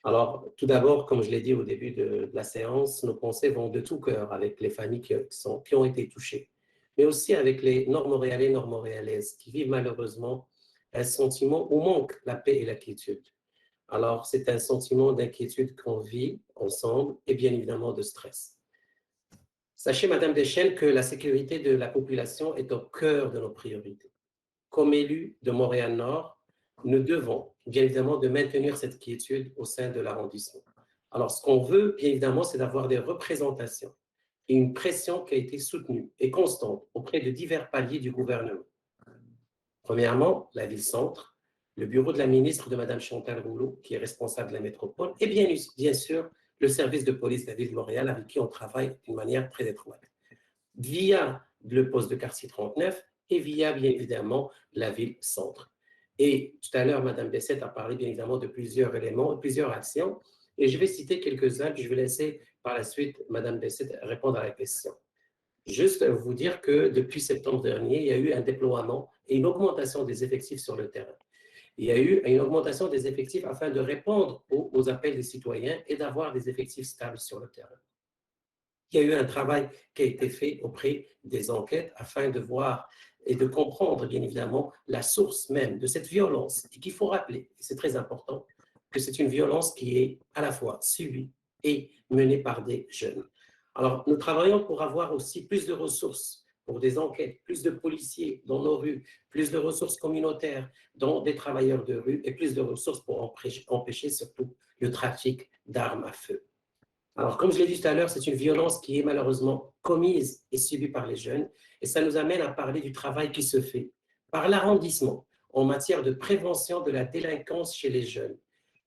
Alors, tout d'abord, comme je l'ai dit au début de la séance, nos pensées vont de tout cœur avec les familles qui ont été touchées, mais aussi avec les Nord-Montréalais et Nord-Montréalaises qui vivent malheureusement un sentiment où manque la paix et la quiétude. Alors, c'est un sentiment d'inquiétude qu'on vit ensemble et bien évidemment de stress. Sachez, Madame Deschênes, que la sécurité de la population est au cœur de nos priorités. Comme élus de Montréal-Nord, nous devons bien évidemment de maintenir cette quiétude au sein de l'arrondissement. Alors, ce qu'on veut, bien évidemment, c'est d'avoir des représentations et une pression qui a été soutenue et constante auprès de divers paliers du gouvernement. Premièrement, la ville-centre, le bureau de la ministre de Mme Chantal Rouleau, qui est responsable de la métropole, et bien sûr, le service de police de la ville de Montréal, avec qui on travaille d'une manière très étroite, via le poste de quartier 39 et via, bien évidemment, la ville-centre. Et tout à l'heure, Mme Bessette a parlé, bien évidemment, de plusieurs éléments, plusieurs actions, et je vais citer quelques-uns, puis je vais laisser par la suite Mme Bessette répondre à la question. Juste vous dire que depuis septembre dernier, il y a eu un déploiement et une augmentation des effectifs sur le terrain. Il y a eu une augmentation des effectifs afin de répondre aux appels des citoyens et d'avoir des effectifs stables sur le terrain. Il y a eu un travail qui a été fait auprès des enquêtes afin de voir et de comprendre, bien évidemment, la source même de cette violence. Et qu'il faut rappeler, et c'est très important, que c'est une violence qui est à la fois subie et menée par des jeunes. Alors, nous travaillons pour avoir aussi plus de ressources pour des enquêtes, plus de policiers dans nos rues, plus de ressources communautaires, dont des travailleurs de rue, et plus de ressources pour empêcher surtout le trafic d'armes à feu. Alors, comme je l'ai dit tout à l'heure, c'est une violence qui est malheureusement commise et subie par les jeunes, et ça nous amène à parler du travail qui se fait par l'arrondissement en matière de prévention de la délinquance chez les jeunes,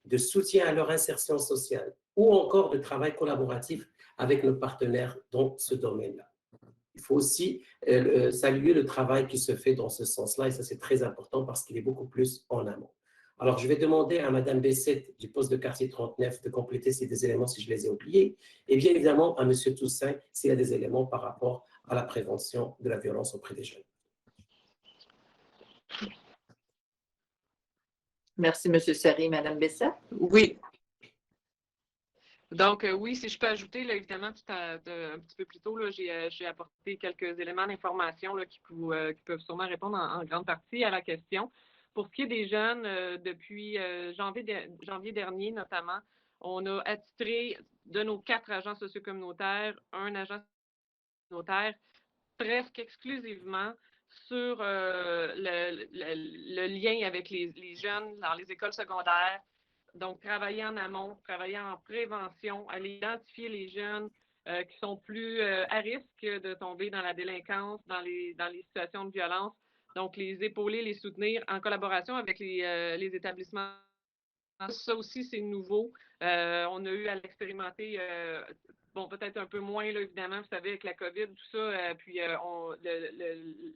de soutien à leur insertion sociale, ou encore de travail collaboratif avec nos partenaires dans ce domaine-là. Il faut aussi saluer le travail qui se fait dans ce sens-là, et ça c'est très important parce qu'il est beaucoup plus en amont. Alors, je vais demander à Mme Bessette du poste de quartier 39 de compléter ces deux éléments si je les ai oubliés, et bien évidemment à M. Toussaint s'il y a des éléments par rapport à la prévention de la violence auprès des jeunes. Merci, M. Sari. Mme Bessette? Oui. Donc, oui, si je peux ajouter, là, évidemment, un petit peu plus tôt, j'ai apporté quelques éléments d'information qui peuvent sûrement répondre en grande partie à la question. Pour ce qui est des jeunes, depuis janvier dernier notamment, on a attitré de nos 4 agents sociocommunautaires, un agent communautaire presque exclusivement sur le lien avec les jeunes dans les écoles secondaires. Donc, travailler en amont, travailler en prévention, aller identifier les jeunes qui sont plus à risque de tomber dans la délinquance, dans les situations de violence. Donc, les épauler, les soutenir en collaboration avec les établissements. Ça aussi, c'est nouveau. On a eu à l'expérimenter, bon, peut-être un peu moins, là, évidemment, vous savez, avec la COVID, tout ça, puis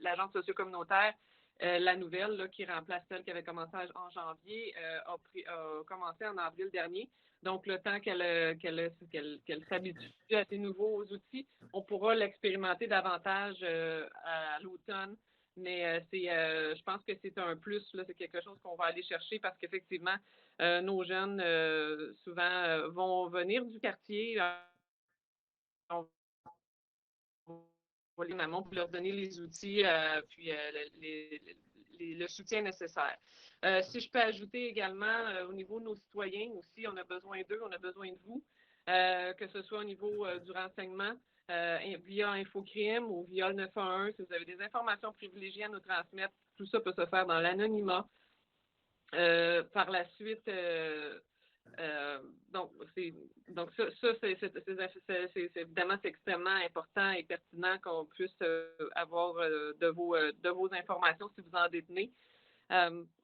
l'agence socio-communautaire, la nouvelle, là, qui remplace celle qui avait commencé en janvier, a commencé en avril dernier. Donc, le temps qu'elle s'habitue à ces nouveaux outils, on pourra l'expérimenter davantage à l'automne. Mais je pense que c'est un plus, là, c'est quelque chose qu'on va aller chercher parce qu'effectivement, nos jeunes, souvent, vont venir du quartier. On va les mamans pour leur donner les outils, puis le soutien nécessaire. Si je peux ajouter également, au niveau de nos citoyens aussi, on a besoin d'eux, on a besoin de vous, que ce soit au niveau du renseignement, via Infocrime ou via le 911, si vous avez des informations privilégiées à nous transmettre, tout ça peut se faire dans l'anonymat. Par la suite, donc ça c'est évidemment c'est extrêmement important et pertinent qu'on puisse avoir de vos informations si vous en détenez.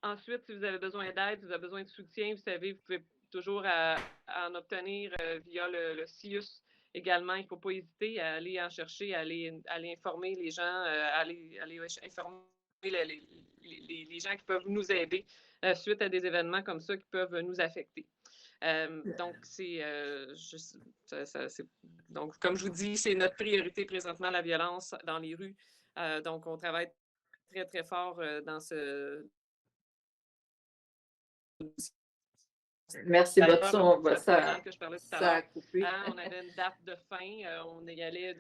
Ensuite, si vous avez besoin d'aide, si vous avez besoin de soutien, vous savez, vous pouvez toujours en obtenir via le CIUS également. Il ne faut pas hésiter à aller en chercher, à aller informer les gens, à aller informer les gens qui peuvent nous aider suite à des événements comme ça qui peuvent nous affecter. Donc, donc, comme je vous dis, c'est notre priorité présentement, la violence dans les rues. Donc, on travaille très, très fort dans ce... Merci, Botson. Ça a coupé. On avait une date de fin. On y allait...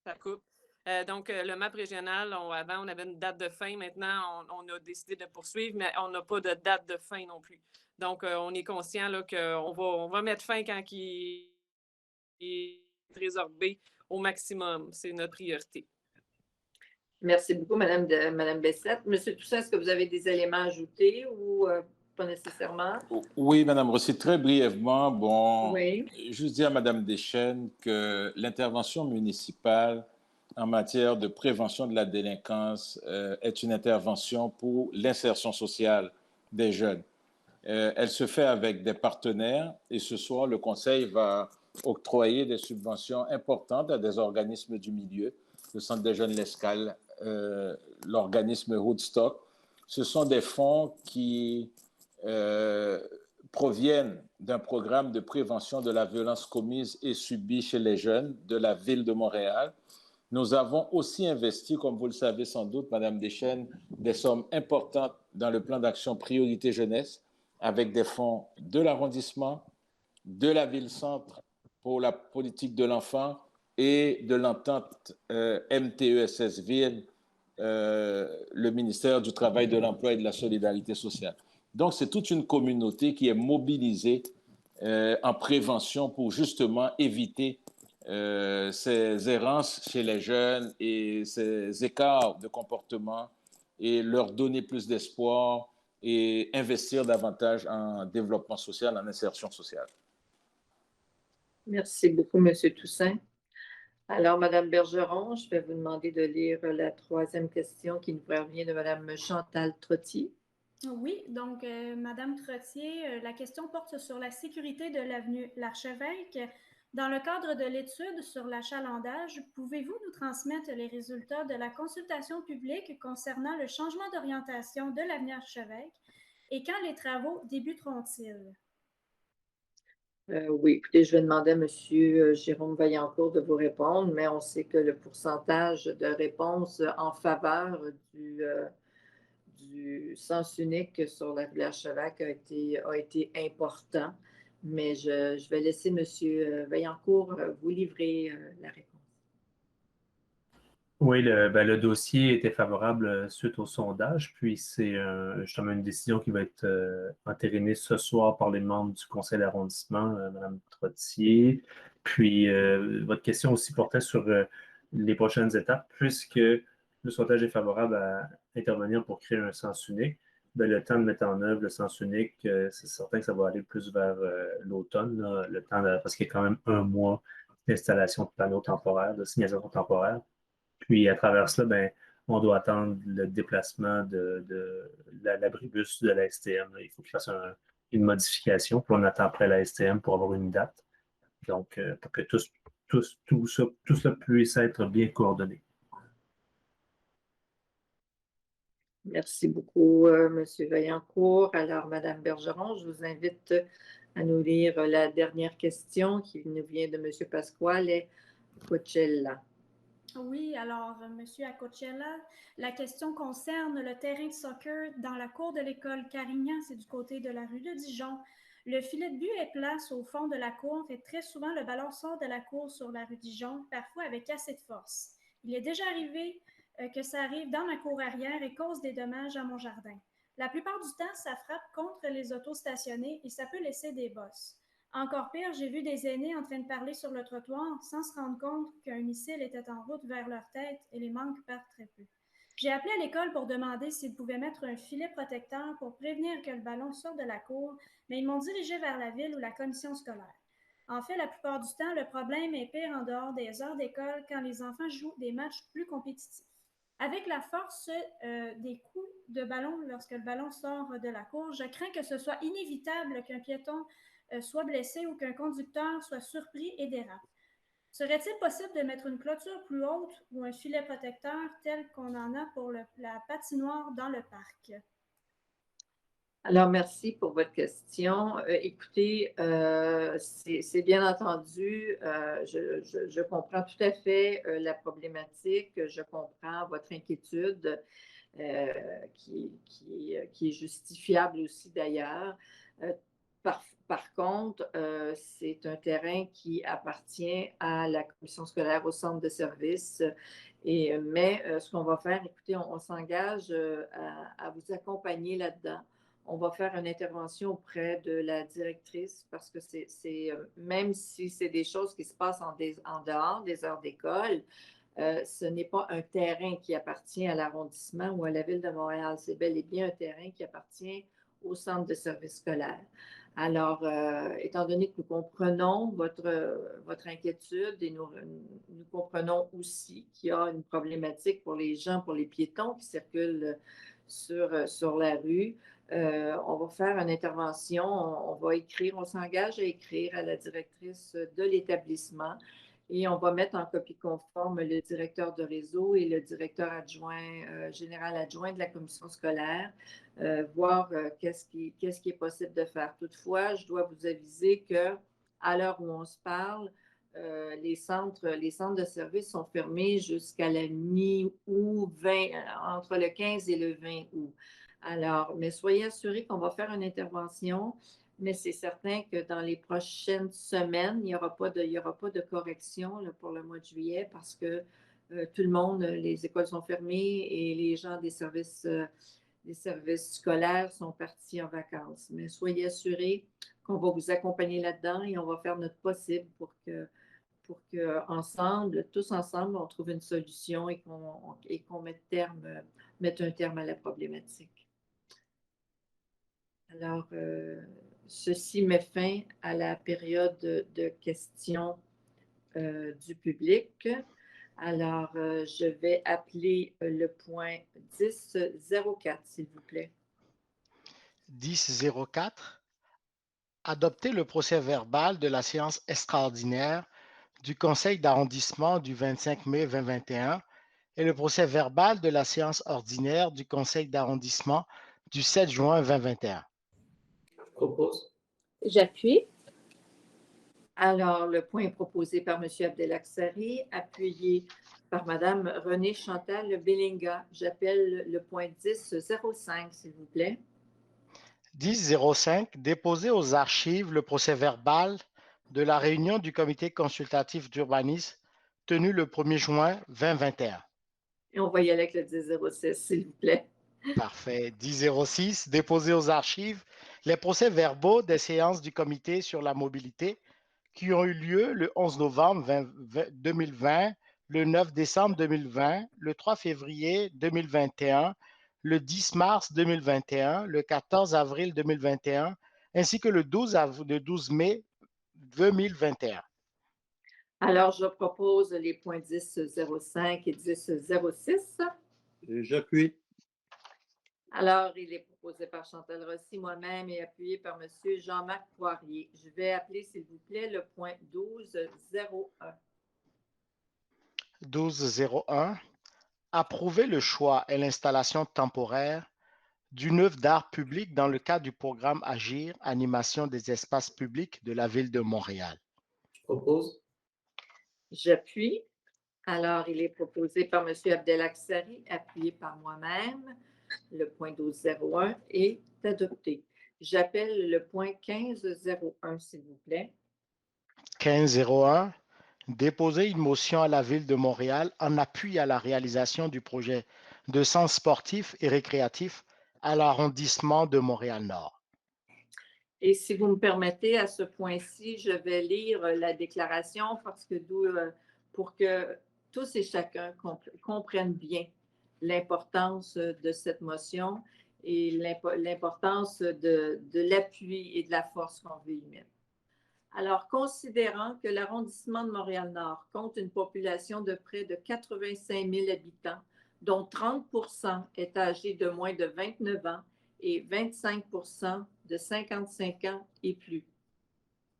Ça coupe. Donc, le MAP régional, avant, on avait une date de fin. Maintenant, on a décidé de poursuivre, mais on n'a pas de date de fin non plus. Donc, on est conscient qu'on va mettre fin quand il est résorbé au maximum. C'est notre priorité. Merci beaucoup, Madame Bessette. Monsieur Toussaint, est-ce que vous avez des éléments à ajouter ou pas nécessairement? Oui, Madame Rossi, très brièvement. Bon, oui. Juste dire à Madame Deschênes que l'intervention municipale en matière de prévention de la délinquance est une intervention pour l'insertion sociale des jeunes. Elle se fait avec des partenaires et ce soir, le Conseil va octroyer des subventions importantes à des organismes du milieu, le Centre des jeunes L'Escale, l'organisme Woodstock. Ce sont des fonds qui proviennent d'un programme de prévention de la violence commise et subie chez les jeunes de la ville de Montréal. Nous avons aussi investi, comme vous le savez sans doute, Madame Deschênes, des sommes importantes dans le plan d'action Priorité Jeunesse, avec des fonds de l'arrondissement, de la ville-centre pour la politique de l'enfant et de l'entente MTESS Ville, le ministère du Travail, de l'Emploi et de la Solidarité sociale. Donc, c'est toute une communauté qui est mobilisée en prévention pour justement éviter ces errances chez les jeunes et ces écarts de comportement et leur donner plus d'espoir et investir davantage en développement social, en insertion sociale. Merci beaucoup, Monsieur Toussaint. Alors, Madame Bergeron, je vais vous demander de lire la troisième question qui nous provient de Madame Chantal Trottier. Oui, donc, Madame Trottier, la question porte sur la sécurité de l'avenue L'Archevêque. Dans le cadre de l'étude sur l'achalandage, pouvez-vous nous transmettre les résultats de la consultation publique concernant le changement d'orientation de l'avenue Archevêque et quand les travaux débuteront-ils? Oui, écoutez, je vais demander à M. Jérôme Vaillancourt de vous répondre, mais on sait que le pourcentage de réponses en faveur du sens unique sur la rue L'Archevêque a été important. Mais je vais laisser M. Vaillancourt vous livrer la réponse. Oui, le dossier était favorable suite au sondage, puis c'est justement une décision qui va être entérinée ce soir par les membres du conseil d'arrondissement, Mme Trottier. Puis votre question aussi portait sur les prochaines étapes, puisque le sauvetage est favorable à intervenir pour créer un sens unique, ben, le temps de mettre en œuvre le sens unique, c'est certain que ça va aller plus vers l'automne, le temps parce qu'il y a quand même 1 mois d'installation de panneaux temporaires, de signalisation temporaire. Puis à travers cela, ben, on doit attendre le déplacement de l'abribus de la STM. Il faut qu'il fasse une modification, puis on attend après la STM pour avoir une date. Donc, pour que tout cela puisse être bien coordonné. Merci beaucoup, M. Vaillancourt. Alors, Mme Bergeron, je vous invite à nous lire la dernière question qui nous vient de M. Pasquale Cochella. Oui, alors, M. Acocella, la question concerne le terrain de soccer dans la cour de l'école Carignan, c'est du côté de la rue de Dijon. Le filet de but est place au fond de la cour et très souvent, le ballon sort de la cour sur la rue Dijon, parfois avec assez de force. Il est déjà arrivé que ça arrive dans ma cour arrière et cause des dommages à mon jardin. La plupart du temps, ça frappe contre les autos stationnées et ça peut laisser des bosses. Encore pire, j'ai vu des aînés en train de parler sur le trottoir sans se rendre compte qu'un missile était en route vers leur tête et les manques par très peu. J'ai appelé à l'école pour demander s'ils pouvaient mettre un filet protecteur pour prévenir que le ballon sorte de la cour, mais ils m'ont dirigé vers la ville ou la commission scolaire. En fait, la plupart du temps, le problème est pire en dehors des heures d'école quand les enfants jouent des matchs plus compétitifs. Avec la force des coups de ballon lorsque le ballon sort de la cour, je crains que ce soit inévitable qu'un piéton soit blessé ou qu'un conducteur soit surpris et dérape. Serait-il possible de mettre une clôture plus haute ou un filet protecteur tel qu'on en a pour la patinoire dans le parc? Alors, merci pour votre question. Écoutez, c'est bien entendu, je comprends tout à fait la problématique, je comprends votre inquiétude qui est justifiable aussi d'ailleurs. Par contre, c'est un terrain qui appartient à la commission scolaire au centre de service. Mais ce qu'on va faire, écoutez, on s'engage à vous accompagner là-dedans. On va faire une intervention auprès de la directrice parce que même si c'est des choses qui se passent en dehors des heures d'école, ce n'est pas un terrain qui appartient à l'arrondissement ou à la Ville de Montréal. C'est bel et bien un terrain qui appartient au centre de service scolaire. Alors, étant donné que nous comprenons votre inquiétude et nous comprenons aussi qu'il y a une problématique pour les gens, pour les piétons qui circulent sur la rue, on va faire une intervention, on s'engage à écrire à la directrice de l'établissement et on va mettre en copie conforme le directeur de réseau et le directeur adjoint, général adjoint de la commission scolaire, voir qu'est-ce qui est possible de faire. Toutefois, je dois vous aviser qu'à l'heure où on se parle, les centres de service sont fermés jusqu'à la mi-août, entre le 15 et le 20 août. Alors, mais soyez assurés qu'on va faire une intervention, mais c'est certain que dans les prochaines semaines, il n'y aura pas de correction là, pour le mois de juillet parce que tout le monde, les écoles sont fermées et les gens des services scolaires sont partis en vacances. Mais soyez assurés qu'on va vous accompagner là-dedans et on va faire notre possible pour que ensemble, tous ensemble, on trouve une solution et qu'on mette un terme à la problématique. Alors, ceci met fin à la période de questions du public. Alors, je vais appeler le point 10.04, s'il vous plaît. 10.04. Adopter le procès-verbal de la séance extraordinaire du Conseil d'arrondissement du 25 mai 2021 et le procès-verbal de la séance ordinaire du Conseil d'arrondissement du 7 juin 2021. Propose. J'appuie. Alors, le point est proposé par M. Abdelaksari, appuyé par Mme Renée Chantal Bellinga. J'appelle le point 10.05, s'il vous plaît. 10.05. Déposer aux archives le procès-verbal de la réunion du comité consultatif d'urbanisme tenue le 1er juin 2021. Et on va y aller avec le 10.06, s'il vous plaît. Parfait. 10.06. Déposer aux archives les procès-verbaux des séances du comité sur la mobilité qui ont eu lieu le 11 novembre 2020, le 9 décembre 2020, le 3 février 2021, le 10 mars 2021, le 14 avril 2021, ainsi que le 12 mai 2021. Alors, je propose les points 10.05 et 10.06. Et j'appuie. Alors, il est proposé par Chantal Rossi, moi-même, et appuyé par M. Jean-Marc Poirier. Je vais appeler, s'il vous plaît, le point 12.01. 12.01. Approuver le choix et l'installation temporaire d'une œuvre d'art public dans le cadre du programme Agir, animation des espaces publics de la Ville de Montréal. Je propose. J'appuie. Alors, il est proposé par M. Abdelaksari, appuyé par moi-même. Le point 12.01 est adopté. J'appelle le point 15.01, s'il vous plaît. 15.01. Déposer une motion à la Ville de Montréal en appui à la réalisation du projet de centre sportif et récréatif à l'arrondissement de Montréal-Nord. Et si vous me permettez, à ce point-ci, je vais lire la déclaration parce que pour que tous et chacun comprennent bien l'importance de cette motion et l'importance de l'appui et de la force qu'on veut y mettre. Alors, considérant que l'arrondissement de Montréal-Nord compte une population de près de 85 000 habitants, dont 30 % est âgé de moins de 29 ans et 25 % de 55 ans et plus.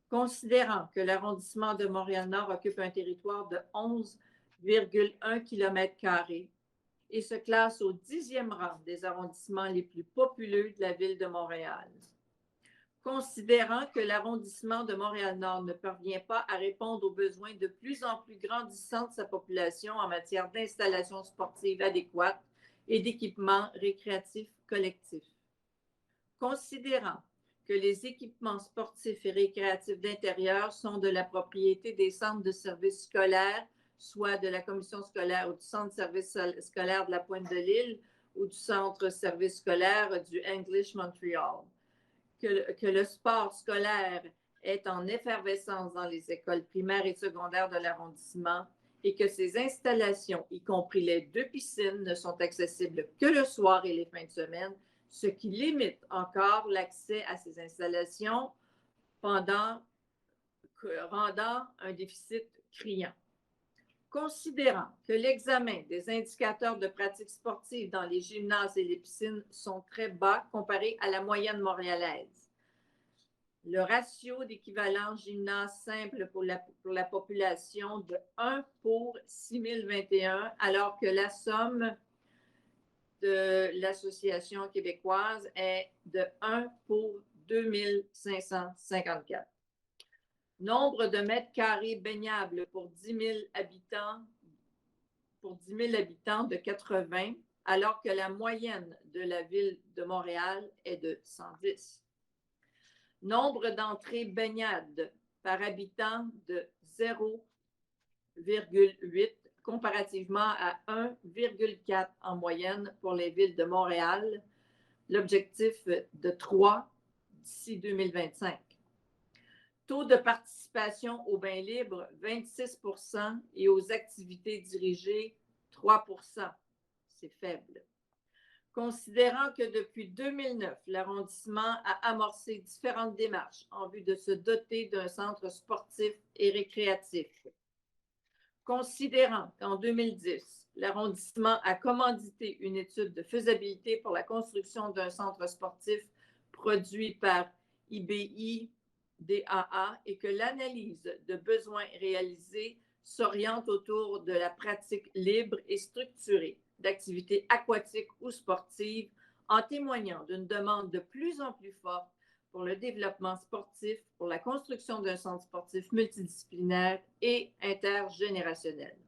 Considérant que l'arrondissement de Montréal-Nord occupe un territoire de 11,1 km² et se classe au 10e rang des arrondissements les plus populeux de la ville de Montréal. Considérant que l'arrondissement de Montréal-Nord ne parvient pas à répondre aux besoins de plus en plus grandissants de sa population en matière d'installations sportives adéquates et d'équipements récréatifs collectifs. Considérant que les équipements sportifs et récréatifs d'intérieur sont de la propriété des centres de services scolaires, soit de la commission scolaire ou du centre de services scolaires de la Pointe-de-l'Île ou du centre de services scolaires du English Montreal. Que le sport scolaire est en effervescence dans les écoles primaires et secondaires de l'arrondissement et que ces installations, y compris les 2 piscines, ne sont accessibles que le soir et les fins de semaine, ce qui limite encore l'accès à ces installations rendant un déficit criant. Considérant que l'examen des indicateurs de pratique sportive dans les gymnases et les piscines sont très bas comparés à la moyenne montréalaise, le ratio d'équivalent gymnase simple pour la population de 1 pour 6021, alors que la somme de l'Association québécoise est de 1 pour 2554. Nombre de mètres carrés baignables pour 10 000 habitants de 80, alors que la moyenne de la ville de Montréal est de 110. Nombre d'entrées baignades par habitant de 0,8 comparativement à 1,4 en moyenne pour les villes de Montréal, l'objectif de 3 d'ici 2025. Taux de participation aux bains libres, 26 % et aux activités dirigées, 3 %. C'est faible. Considérant que depuis 2009, l'arrondissement a amorcé différentes démarches en vue de se doter d'un centre sportif et récréatif. Considérant qu'en 2010, l'arrondissement a commandité une étude de faisabilité pour la construction d'un centre sportif produit par IBI DAA et que l'analyse de besoins réalisés s'oriente autour de la pratique libre et structurée d'activités aquatiques ou sportives, en témoignant d'une demande de plus en plus forte pour le développement sportif, pour la construction d'un centre sportif multidisciplinaire et intergénérationnel.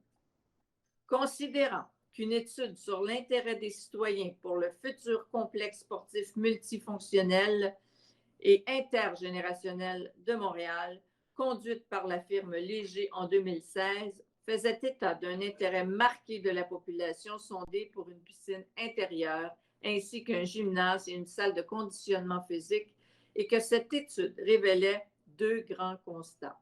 Considérant qu'une étude sur l'intérêt des citoyens pour le futur complexe sportif multifonctionnel et intergénérationnel de Montréal, conduite par la firme Léger en 2016, faisait état d'un intérêt marqué de la population sondée pour une piscine intérieure, ainsi qu'un gymnase et une salle de conditionnement physique, et que cette étude révélait 2 grands constats.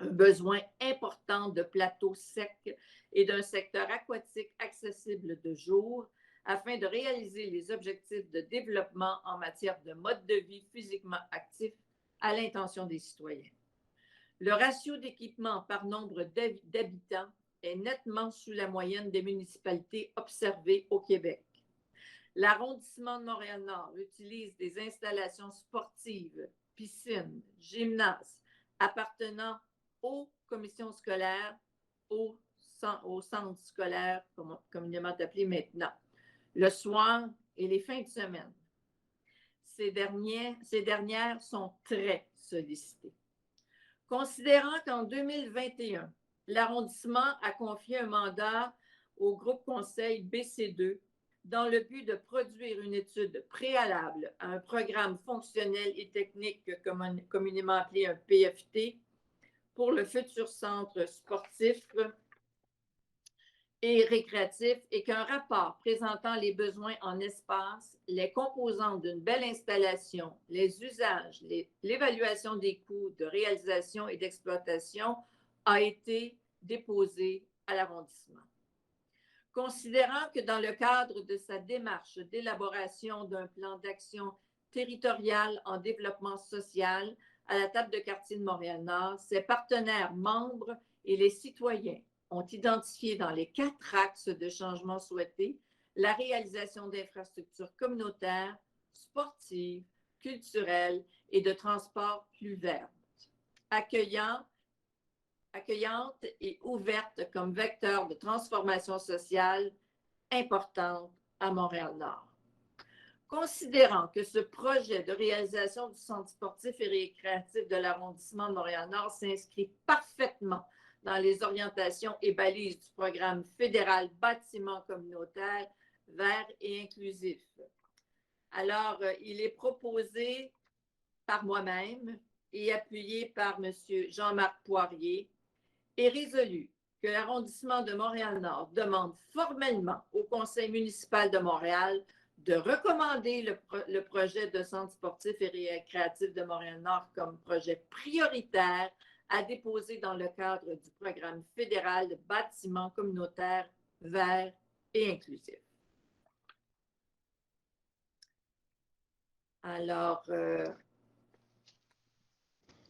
un besoin important de plateaux secs et d'un secteur aquatique accessible de jour afin de réaliser les objectifs de développement en matière de mode de vie physiquement actif à l'intention des citoyens. Le ratio d'équipement par nombre d'habitants est nettement sous la moyenne des municipalités observées au Québec. L'arrondissement de Montréal-Nord utilise des installations sportives, piscines, gymnases appartenant aux commissions scolaires, au centre scolaire, communément appelé maintenant, le soir et les fins de semaine. Ces dernières sont très sollicitées. Considérant qu'en 2021, l'arrondissement a confié un mandat au groupe conseil BC2 dans le but de produire une étude préalable à un programme fonctionnel et technique communément appelé un PFT pour le futur centre sportif et récréatif et qu'un rapport présentant les besoins en espace, les composantes d'une belle installation, les usages, l'évaluation des coûts de réalisation et d'exploitation a été déposé à l'arrondissement. Considérant que dans le cadre de sa démarche d'élaboration d'un plan d'action territorial en développement social à la table de quartier de Montréal-Nord, ses partenaires membres et les citoyens ont identifié dans les 4 axes de changement souhaités la réalisation d'infrastructures communautaires, sportives, culturelles et de transport plus vertes, accueillantes et ouvertes comme vecteur de transformation sociale importante à Montréal-Nord. Considérant que ce projet de réalisation du centre sportif et récréatif de l'arrondissement de Montréal-Nord s'inscrit parfaitement dans les orientations et balises du programme fédéral Bâtiment communautaire, vert et inclusif. Alors, il est proposé par moi-même et appuyé par M. Jean-Marc Poirier et résolu que l'arrondissement de Montréal-Nord demande formellement au Conseil municipal de Montréal de recommander le projet de centre sportif et récréatif de Montréal-Nord comme projet prioritaire à déposer dans le cadre du programme fédéral de bâtiments communautaires verts et inclusifs. Alors,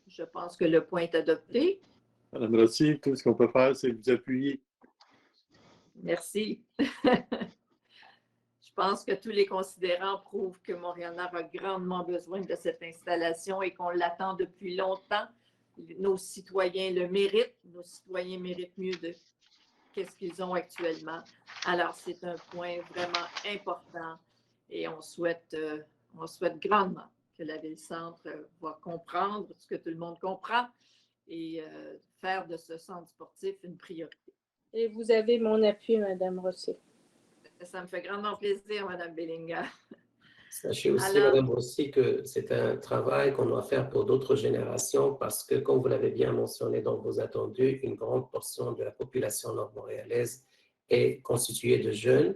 je pense que le point est adopté. Madame Rossi, tout ce qu'on peut faire, c'est vous appuyer. Merci. Je pense que tous les considérants prouvent que Montréal-Nord a grandement besoin de cette installation et qu'on l'attend depuis longtemps. Nos citoyens le méritent. Nos citoyens méritent mieux de ce qu'ils ont actuellement. Alors, c'est un point vraiment important et on souhaite grandement que la Ville-Centre va comprendre ce que tout le monde comprend et faire de ce centre sportif une priorité. Et vous avez mon appui, Madame Rossi. Ça me fait grandement plaisir, Madame Bellinga. Sachez aussi, Madame Rossi, que c'est un travail qu'on doit faire pour d'autres générations parce que, comme vous l'avez bien mentionné dans vos attendus, une grande portion de la population nord-montréalaise est constituée de jeunes,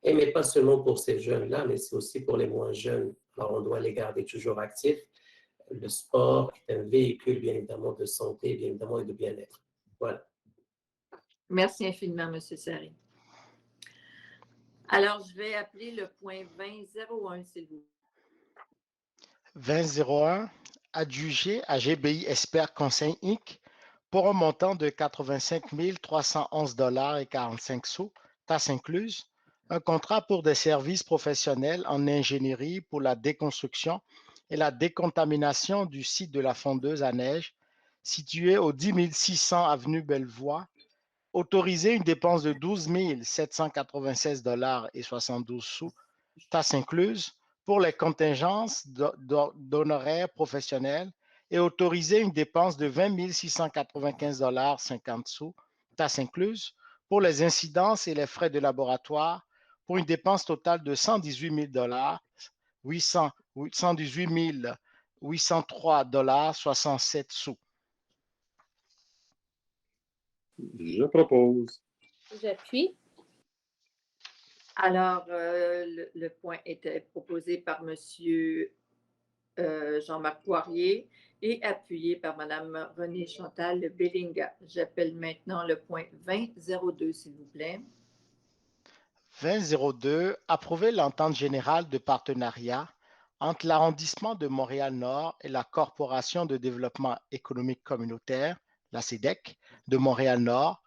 mais pas seulement pour ces jeunes-là, mais c'est aussi pour les moins jeunes. Alors, on doit les garder toujours actifs. Le sport est un véhicule, bien évidemment, de santé, bien évidemment, et de bien-être. Voilà. Merci infiniment, M. Sarri. Alors, je vais appeler le point 2001, s'il vous plaît. 2001, adjugé à GBI Expert Conseil Inc. pour un montant de 85 311,45 $, taxes incluses, un contrat pour des services professionnels en ingénierie pour la déconstruction et la décontamination du site de la fondeuse à neige situé au 10 600 avenue Bellevoie, autoriser une dépense de 12 796,72 $, taxes incluses, pour les contingences d'honoraires professionnels et autoriser une dépense de 20 695,50 $, taxes incluses, pour les incidences et les frais de laboratoire pour une dépense totale de 118 803,67 $. Je propose. J'appuie. Alors, le point était proposé par M. Jean-Marc Poirier et appuyé par Mme Renée-Chantal Bellinga. J'appelle maintenant le point 2002, s'il vous plaît. 2002, approuver l'entente générale de partenariat entre l'arrondissement de Montréal-Nord et la Corporation de développement économique communautaire, la CEDEC, de Montréal-Nord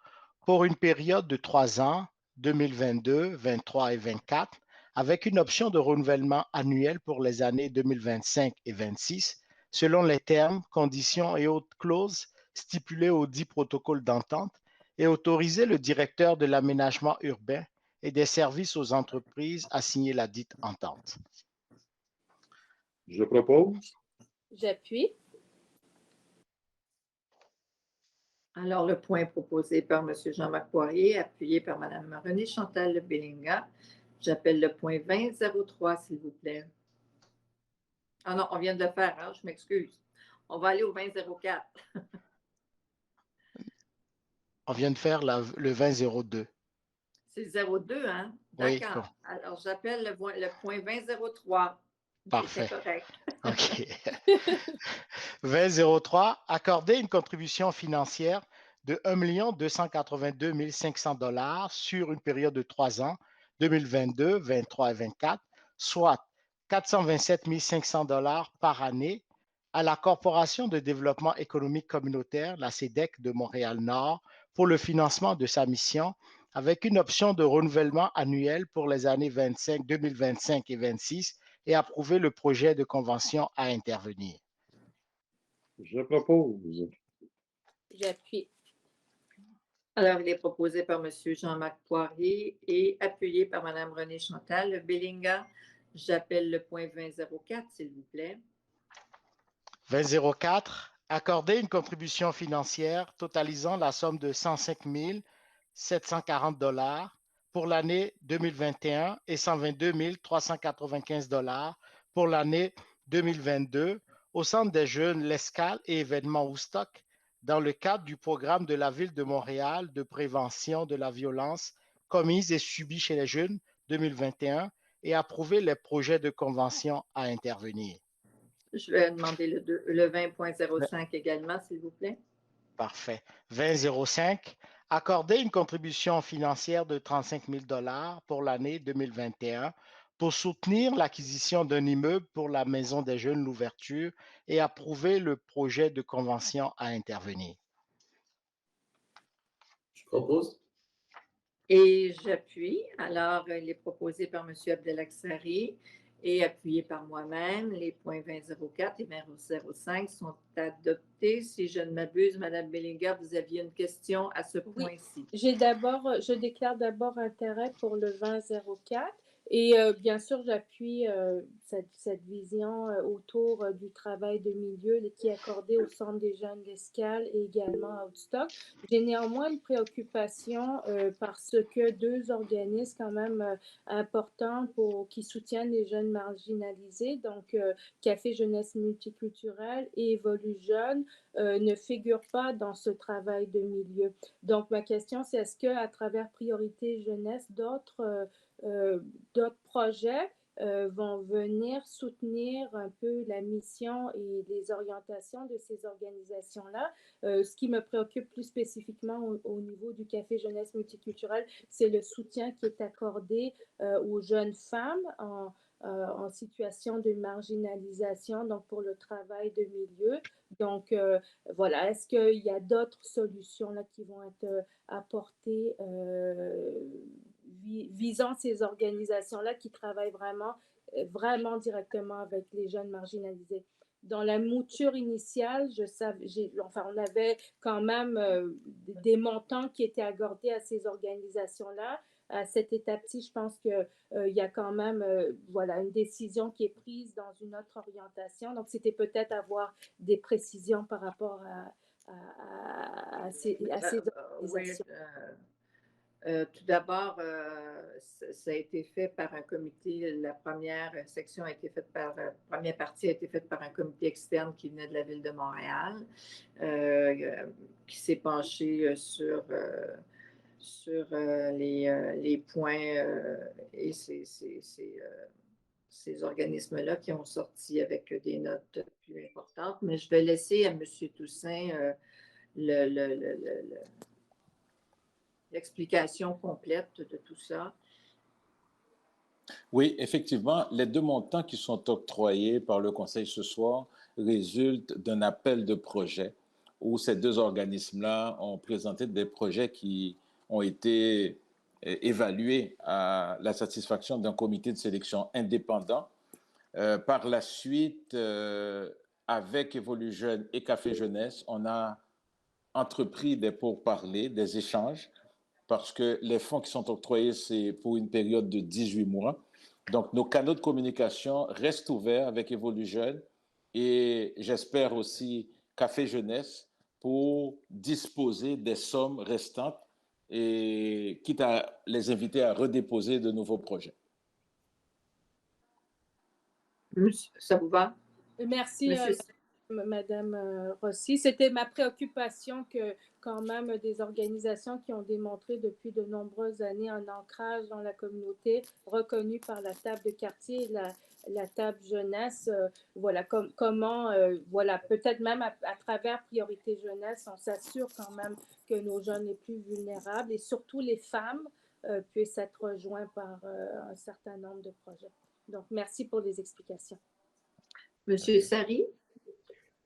pour une période de 3 ans, 2022, 2023 et 2024, avec une option de renouvellement annuel pour les années 2025 et 2026, selon les termes, conditions et autres clauses stipulées au dit protocole d'entente, et autoriser le directeur de l'aménagement urbain et des services aux entreprises à signer la dite entente. Je propose. J'appuie. Alors, le point proposé par M. Jean-Marc Poirier, appuyé par Mme Renée-Chantal Bellinga. J'appelle le point 2003, s'il vous plaît. Ah non, on vient de le faire, hein? Je m'excuse. On va aller au 2004. On vient de faire le 2002. C'est 02, hein? Oui, D'accord. bon. Alors, j'appelle le point 2003. Parfait. C'est correct. OK. 2003, accorder une contribution financière de 1 282 500 $ sur une période de 3 ans, 2022, 2023 et 2024, soit 427 500 $ par année à la Corporation de développement économique communautaire, la CEDEC de Montréal-Nord, pour le financement de sa mission, avec une option de renouvellement annuel pour les années 2025 et 2026, et approuver le projet de convention à intervenir. Je propose. J'appuie. Alors, il est proposé par M. Jean-Marc Poirier et appuyé par Mme Renée-Chantal Bellinga. J'appelle le point 2004, s'il vous plaît. 2004, accorder une contribution financière totalisant la somme de 105 740 $ pour l'année 2021 et 122 395 $ pour l'année 2022 au Centre des jeunes L'Escale et événements Woodstock dans le cadre du programme de la Ville de Montréal de prévention de la violence commise et subie chez les jeunes 2021 et approuver les projets de convention à intervenir. Je vais demander le 20.05 également, s'il vous plaît. Parfait. 2005, accorder une contribution financière de 35 000 $ pour l'année 2021 pour soutenir l'acquisition d'un immeuble pour la Maison des Jeunes L'Ouverture et approuver le projet de convention à intervenir. Je propose. Et j'appuie. Alors, il est proposé par M. Abdelaksari et appuyé par moi-même. Les points 2004 et 2005 sont adoptés. Si je ne m'abuse, Mme Bellinga, vous aviez une question à ce point-ci. Je déclare d'abord intérêt pour le 2004 et bien sûr, j'appuie cette vision autour du travail de milieu qui est accordé au Centre des jeunes d'Escale et également à Woodstock. J'ai néanmoins une préoccupation parce que deux organismes quand même importants qui soutiennent les jeunes marginalisés, donc Café Jeunesse Multiculturelle et Évolu Jeune, ne figurent pas dans ce travail de milieu. Donc, ma question, c'est est-ce qu'à travers Priorité Jeunesse, d'autres projets vont venir soutenir un peu la mission et les orientations de ces organisations-là? Ce qui me préoccupe plus spécifiquement au niveau du Café Jeunesse Multiculturelle, c'est le soutien qui est accordé aux jeunes femmes en situation de marginalisation, donc pour le travail de milieu. Donc, voilà, est-ce qu'il y a d'autres solutions là, qui vont être apportées visant ces organisations-là qui travaillent vraiment directement avec les jeunes marginalisés? Dans la mouture initiale, on avait quand même des montants qui étaient accordés à ces organisations-là. À cette étape-ci, je pense qu'il y a quand même une décision qui est prise dans une autre orientation. Donc, c'était peut-être avoir des précisions par rapport à ces organisations. Tout d'abord, ça a été fait par un comité. La première section a été faite première partie a été faite par un comité externe qui venait de la Ville de Montréal, qui s'est penché sur les points et ces organismes-là qui ont sorti avec des notes plus importantes. Mais je vais laisser à M. Toussaint l'explication complète de tout ça. Oui, effectivement, les 2 montants qui sont octroyés par le Conseil ce soir résultent d'un appel de projet où ces 2 organismes-là ont présenté des projets qui ont été évalués à la satisfaction d'un comité de sélection indépendant. Par la suite, avec Évolu Jeune et Café Jeunesse, on a entrepris des pourparlers, des échanges, parce que les fonds qui sont octroyés, c'est pour une période de 18 mois. Donc, nos canaux de communication restent ouverts avec Évolu Jeune et j'espère aussi Café Jeunesse pour disposer des sommes restantes et quitte à les inviter à redéposer de nouveaux projets. Ça vous va? Merci, Madame Rossi. C'était ma préoccupation que quand même des organisations qui ont démontré depuis de nombreuses années un ancrage dans la communauté, reconnu par la table de quartier et la table jeunesse, voilà, comment, voilà, peut-être même à travers Priorité Jeunesse, on s'assure quand même que nos jeunes les plus vulnérables et surtout les femmes puissent être rejoints par un certain nombre de projets. Donc, merci pour les explications. Monsieur Sari?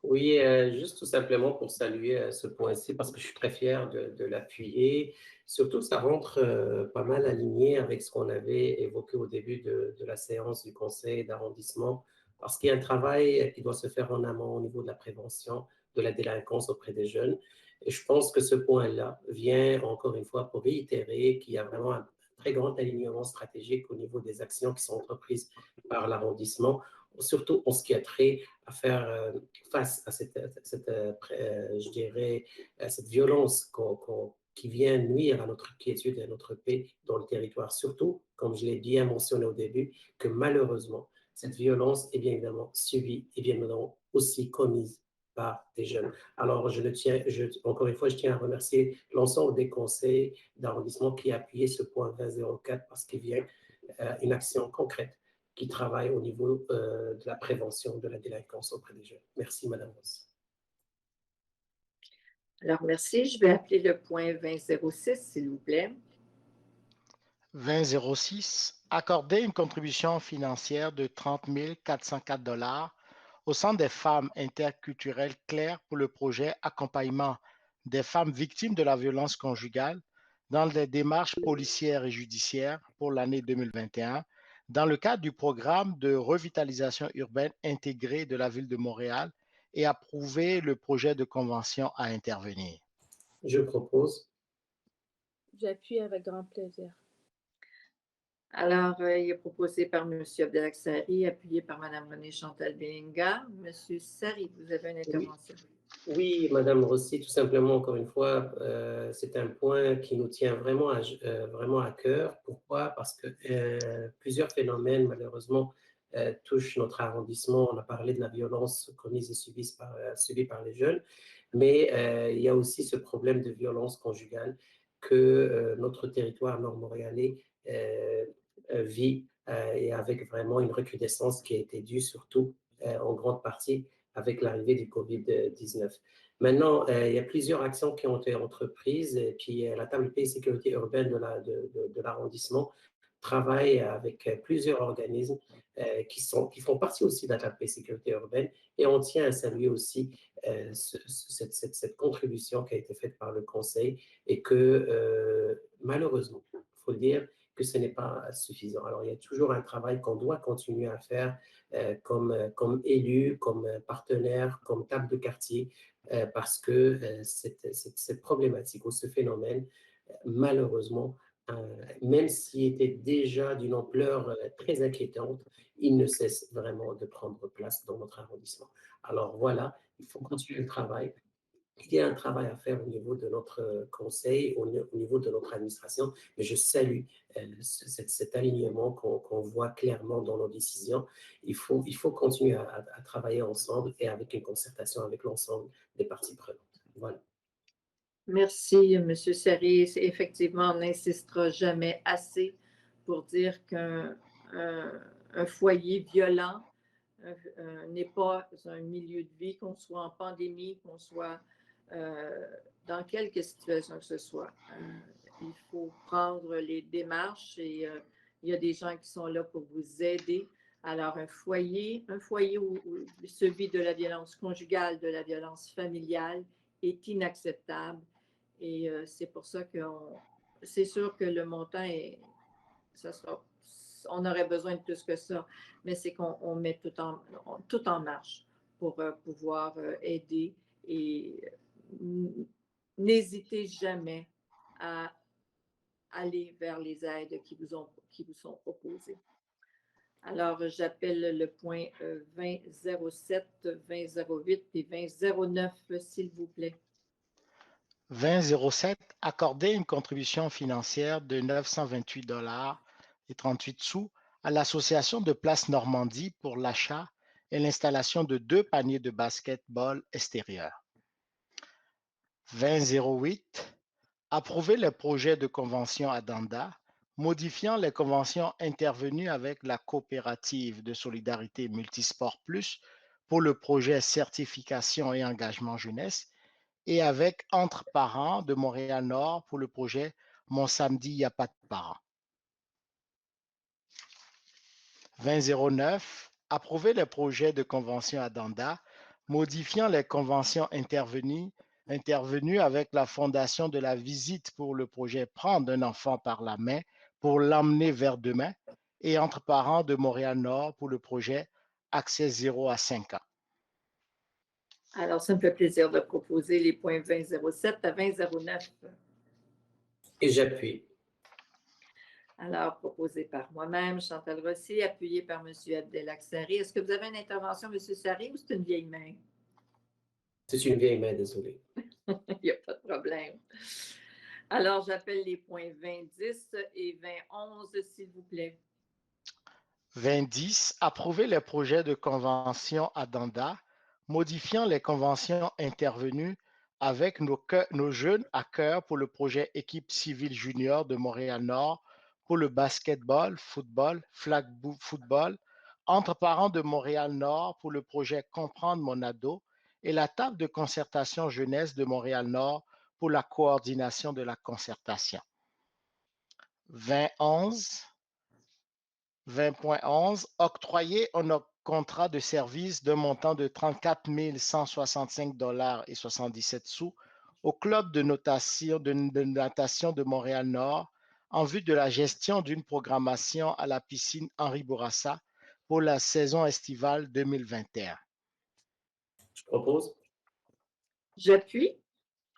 Oui, juste tout simplement pour saluer ce point-ci parce que je suis très fier de l'appuyer. Surtout, ça rentre pas mal aligné avec ce qu'on avait évoqué au début de la séance du conseil d'arrondissement parce qu'il y a un travail qui doit se faire en amont au niveau de la prévention de la délinquance auprès des jeunes. Et je pense que ce point-là vient encore une fois pour réitérer qu'il y a vraiment un très grand alignement stratégique au niveau des actions qui sont entreprises par l'arrondissement, surtout en ce qui a trait à faire face à je dirais, cette violence qui vient nuire à notre quiétude et à notre paix dans le territoire. Surtout, comme je l'ai bien mentionné au début, que malheureusement, cette violence est bien évidemment subie et bien évidemment aussi commise par des jeunes. Alors, encore une fois, je tiens à remercier l'ensemble des conseils d'arrondissement qui a appuyé ce point 2004 parce qu'il vient une action concrète qui travaille au niveau de la prévention de la délinquance auprès des jeunes. Merci, Madame Ross. Alors, merci. Je vais appeler le point 2006, s'il vous plaît. 2006, accorder une contribution financière de 30 404 $ au Centre des femmes interculturelles Claire pour le projet accompagnement des femmes victimes de la violence conjugale dans les démarches policières et judiciaires pour l'année 2021 dans le cadre du programme de revitalisation urbaine intégrée de la ville de Montréal et approuver le projet de convention à intervenir. Je propose. J'appuie avec grand plaisir. Alors, il est proposé par M. Abdelak Sari, appuyé par Mme Renée Chantal Belinga. M. Sari, vous avez une intervention. Oui, Madame Rossi, tout simplement, encore une fois, c'est un point qui nous tient vraiment à cœur. Pourquoi? Parce que plusieurs phénomènes, malheureusement, touchent notre arrondissement. On a parlé de la violence commise et subie par les jeunes, mais il y a aussi ce problème de violence conjugale que notre territoire nord-montréalais vit et avec vraiment une recrudescence qui a été due surtout en grande partie avec l'arrivée du COVID-19. Maintenant, il y a plusieurs actions qui ont été entreprises et puis la table paix et sécurité urbaine de l'arrondissement travaille avec plusieurs organismes qui font partie aussi de la table paix et sécurité urbaine et on tient à saluer aussi cette contribution qui a été faite par le conseil et que malheureusement, il faut le dire, que ce n'est pas suffisant. Alors, il y a toujours un travail qu'on doit continuer à faire comme élu, comme partenaire, comme table de quartier, parce que cette problématique ou ce phénomène, malheureusement, même s'il était déjà d'une ampleur très inquiétante, il ne cesse vraiment de prendre place dans notre arrondissement. Alors voilà, il faut continuer le travail. Il y a un travail à faire au niveau de notre conseil, au niveau de notre administration, mais je salue cet alignement qu'on voit clairement dans nos décisions. Il faut continuer à travailler ensemble et avec une concertation avec l'ensemble des parties prenantes. Voilà. Merci, M. Sari. Effectivement, on n'insistera jamais assez pour dire qu'un un foyer violent n'est pas un milieu de vie, qu'on soit en pandémie, qu'on soit dans quelque situation que ce soit. Il faut prendre les démarches et il y a des gens qui sont là pour vous aider. Alors, un foyer où celui de la violence conjugale, de la violence familiale est inacceptable. Et c'est pour ça que c'est sûr que le montant on aurait besoin de plus que ça, mais c'est qu'on met tout en marche pour pouvoir aider et n'hésitez jamais à aller vers les aides qui vous sont proposées. Alors, j'appelle le point 2007, 2008 et 2009, s'il vous plaît. 2007, accorder une contribution financière de 928,38 $ à l'Association de Place Normandie pour l'achat et l'installation de 2 paniers de basket-ball extérieurs. 2008, approuver le projet de convention Adanda modifiant les conventions intervenues avec la coopérative de solidarité Multisport Plus pour le projet certification et engagement jeunesse et avec Entre Parents de Montréal-Nord pour le projet Mon samedi, il n'y a pas de parents. 2009, approuver le projet de convention Adanda modifiant les conventions intervenues avec la Fondation de la Visite pour le projet Prendre un enfant par la main pour l'emmener vers demain et Entre Parents de Montréal-Nord pour le projet Accès 0 à 5 ans. Alors, ça me fait plaisir de proposer les points 2007 à 2009. Et j'appuie. Alors, proposé par moi-même, Chantal Rossi, appuyé par M. Abdelaksari. Est-ce que vous avez une intervention, M. Sari, ou c'est une vieille main? C'est une vieille main, désolé. Il n'y a pas de problème. Alors, j'appelle les points 2010 et 2011, s'il vous plaît. 2010, approuver le projet de convention Adanda modifiant les conventions intervenues avec nos jeunes à cœur pour le projet Équipe civile junior de Montréal-Nord pour le basketball, football, flag football, Entre Parents de Montréal-Nord pour le projet Comprendre mon ado et la table de concertation jeunesse de Montréal-Nord pour la coordination de la concertation. 20.11, octroyer un contrat de service d'un montant de 34 165,77 $ au Club de natation de Montréal-Nord en vue de la gestion d'une programmation à la piscine Henri Bourassa pour la saison estivale 2021. Je propose. J'appuie.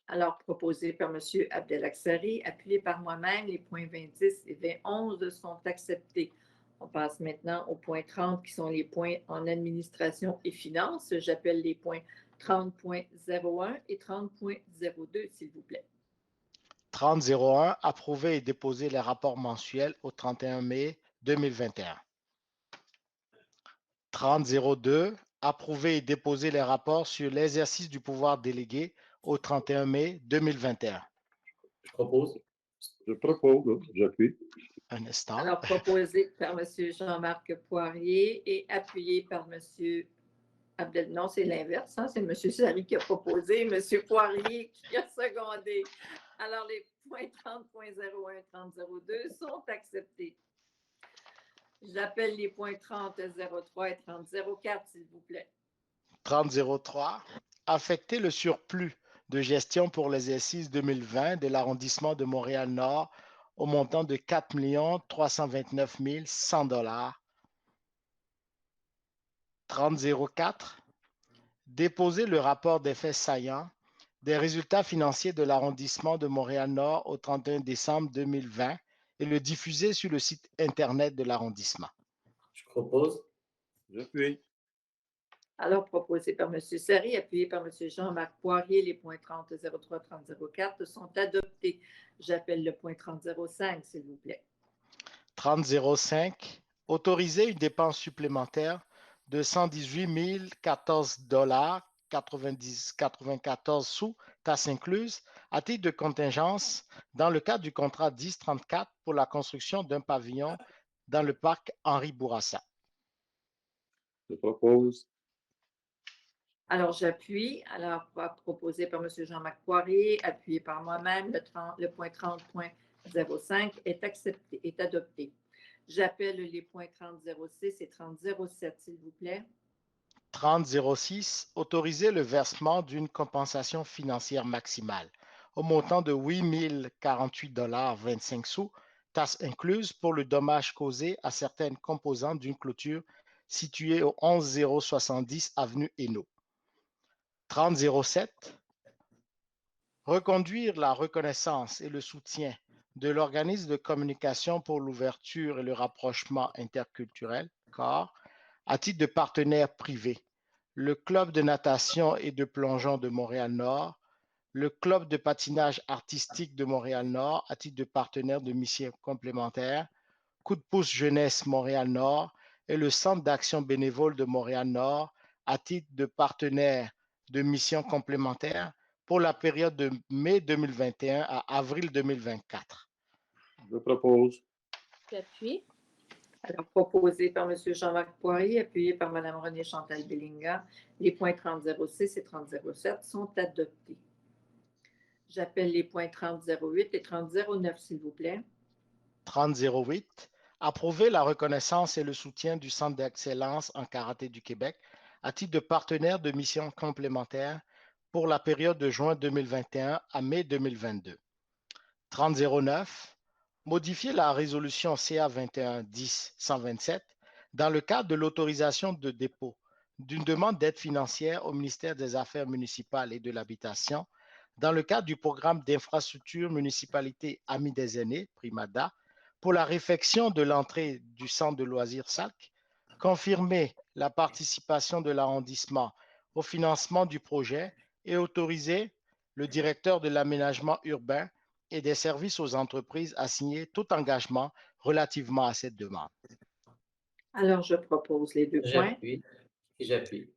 Alors, proposé par M. Abdelaksari, appuyé par moi-même, les points 2010 et 2011 sont acceptés. On passe maintenant au point 30, qui sont les points en administration et finances. J'appelle les points 30.01 et 30.02, s'il vous plaît. 30.01, approuver et déposer les rapports mensuels au 31 mai 2021. 30.02, approuver et déposer les rapports sur l'exercice du pouvoir délégué au 31 mai 2021. Je propose. Je propose, j'appuie. Un instant. Alors, proposé par M. Jean-Marc Poirier et appuyé par M. Non, c'est l'inverse, hein? C'est M. Sari qui a proposé, M. Poirier qui a secondé. Alors, les points 30.01 et 30.02 sont acceptés. J'appelle les points 30.03 et 30.04, s'il vous plaît. 30.03, affecter le surplus de gestion pour l'exercice 2020 de l'arrondissement de Montréal-Nord au montant de 4 329 100 $. 30.04, déposer le rapport d'effets saillants des résultats financiers de l'arrondissement de Montréal-Nord au 31 décembre 2020 et le diffuser sur le site Internet de l'arrondissement. Je propose. J'appuie. Alors, proposé par M. Sari, appuyé par M. Jean-Marc Poirier, les points 30.03 et 30.04 sont adoptés. J'appelle le point 30.05, s'il vous plaît. 30.05, autoriser une dépense supplémentaire de 118 014 $94 sous taxes incluses à titre de contingence dans le cadre du contrat 1034 pour la construction d'un pavillon dans le parc Henri Bourassa. Je propose. Alors, j'appuie. Alors, proposé par M. Jean-Marc Poirier, appuyé par moi-même, le point 30.05 est accepté, est adopté. J'appelle les points 30.06 et 30.07, s'il vous plaît. 30.06, autoriser le versement d'une compensation financière maximale au montant de 8 048,25 $, taxes incluses, pour le dommage causé à certaines composantes d'une clôture située au 11070 avenue Hainaut. 30.07, reconduire la reconnaissance et le soutien de l'organisme de communication pour l'ouverture et le rapprochement interculturel, CORE, à titre de partenaire privé, le Club de natation et de plongeon de Montréal-Nord, le Club de patinage artistique de Montréal-Nord à titre de partenaire de mission complémentaire, Coup de pouce jeunesse Montréal-Nord et le Centre d'action bénévole de Montréal-Nord à titre de partenaire de mission complémentaire pour la période de mai 2021 à avril 2024. Je propose. J'appuie. Alors, proposé par M. Jean-Marc Poirier, appuyé par Mme Renée-Chantal Bellinga, les points 30.06 et 30.07 sont adoptés. J'appelle les points 30.08 et 30.09, s'il vous plaît. 30.08, approuver la reconnaissance et le soutien du Centre d'excellence en karaté du Québec à titre de partenaire de mission complémentaire pour la période de juin 2021 à mai 2022. 30.09, modifier la résolution CA 21-10-127 dans le cadre de l'autorisation de dépôt d'une demande d'aide financière au ministère des Affaires municipales et de l'Habitation dans le cadre du programme d'infrastructure municipalité Amis des aînés, PRIMADA, pour la réfection de l'entrée du centre de loisirs SAC, confirmer la participation de l'arrondissement au financement du projet et autoriser le directeur de l'aménagement urbain et des services aux entreprises à signer tout engagement relativement à cette demande. Alors, je propose les deux points. J'appuie.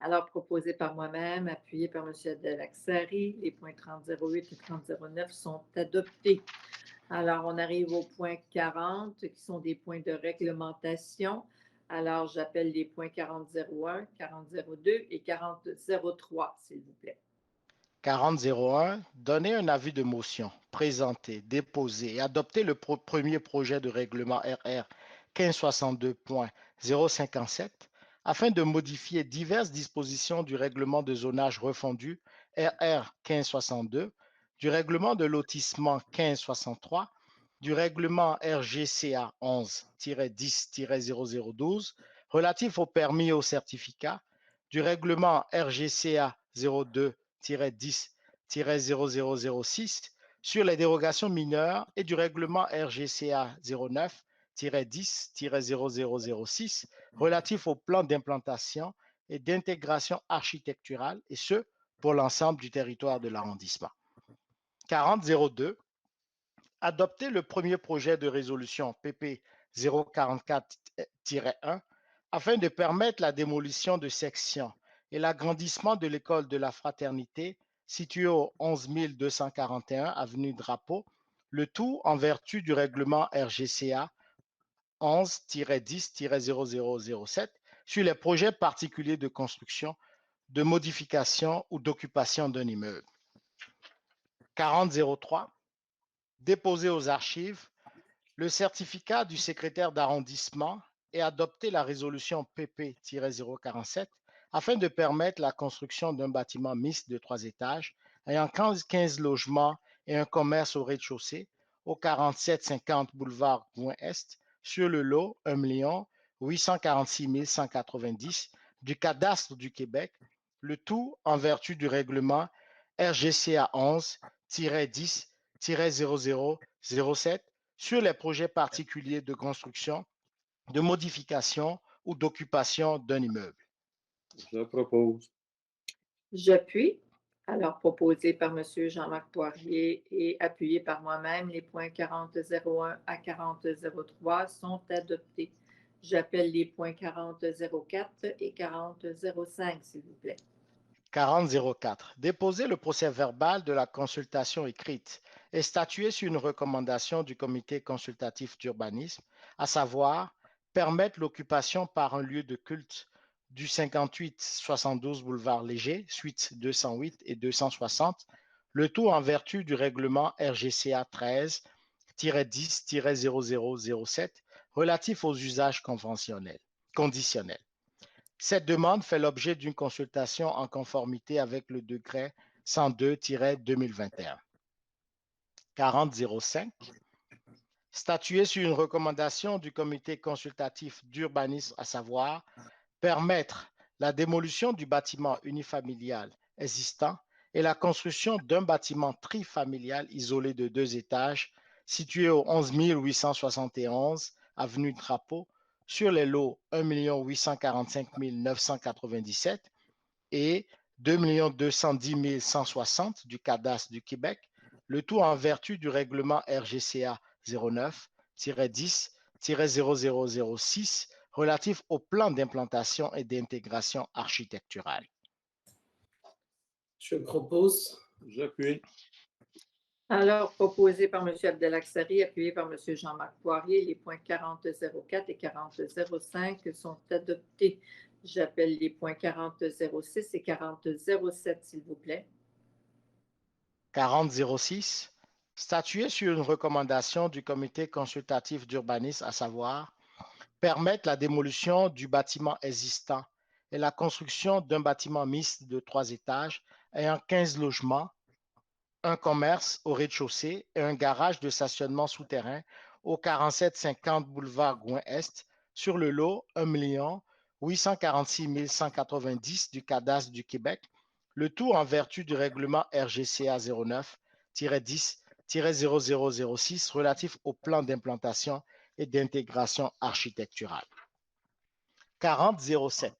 Alors, proposé par moi-même, appuyé par M. Abdelaksari, les points 30.08 et 30.09 sont adoptés. Alors, on arrive au point 40, qui sont des points de réglementation. Alors, j'appelle les points 40.01, 40.02 et 40.03, s'il vous plaît. 40.01, donner un avis de motion, présenter, déposer et adopter le premier projet de règlement RR 1562.057 afin de modifier diverses dispositions du règlement de zonage refondu RR 1562, du règlement de lotissement 1563, du règlement RGCA 11-10-0012 relatif au permis et au certificat, du règlement RGCA 02-10-0006 sur les dérogations mineures et du règlement RGCA 09-10-0006 relatif au plan d'implantation et d'intégration architecturale, et ce, pour l'ensemble du territoire de l'arrondissement. 40.02, adopter le premier projet de résolution PP 044-1 afin de permettre la démolition de sections et l'agrandissement de l'école de la fraternité située au 11 241 avenue Drapeau, le tout en vertu du règlement RGCA 11-10-0007 sur les projets particuliers de construction, de modification ou d'occupation d'un immeuble. 40.03, déposer aux archives le certificat du secrétaire d'arrondissement et adopter la résolution PP-047 afin de permettre la construction d'un bâtiment mixte de 3 étages ayant 15 logements et un commerce au rez-de-chaussée au 4750 boulevard Gouin-Est sur le lot 1 846 190 du cadastre du Québec, le tout en vertu du règlement RGCA 11-10-0007 sur les projets particuliers de construction, de modification ou d'occupation d'un immeuble. Je propose. J'appuie. Alors, proposé par M. Jean-Marc Poirier et appuyé par moi-même, les points 40.01 à 40.03 sont adoptés. J'appelle les points 40.04 et 40.05, s'il vous plaît. 40.04. Déposer le procès-verbal de la consultation écrite et statuer sur une recommandation du comité consultatif d'urbanisme, à savoir permettre l'occupation par un lieu de culte du 58-72 boulevard Léger, suite 208 et 260, le tout en vertu du règlement RGCA 13-10-0007 relatif aux usages conditionnels. Cette demande fait l'objet d'une consultation en conformité avec le décret 102-2021. 4005. Statuer sur une recommandation du comité consultatif d'urbanisme, à savoir permettre la démolition du bâtiment unifamilial existant et la construction d'un bâtiment trifamilial isolé de 2 étages situé au 11 871 avenue Drapeau sur les lots 1 845 997 et 2 210 160 du cadastre du Québec, le tout en vertu du règlement RGCA 09-10-0006 relatif au plan d'implantation et d'intégration architecturale. Je propose. J'appuie. Alors, proposé par M. Abdelaksari, appuyé par M. Jean-Marc Poirier, les points 40.04 et 40.05 sont adoptés. J'appelle les points 40.06 et 40.07, s'il vous plaît. 40.06. Statuer sur une recommandation du comité consultatif d'urbanisme, à savoir permettre la démolition du bâtiment existant et la construction d'un bâtiment mixte de 3 étages ayant 15 logements, un commerce au rez-de-chaussée et un garage de stationnement souterrain au 4750 boulevard Gouin-Est sur le lot 1 846 190 du cadastre du Québec, le tout en vertu du règlement RGCA 09-10-0006 relatif au plan d'implantation et d'intégration architecturale. 4007.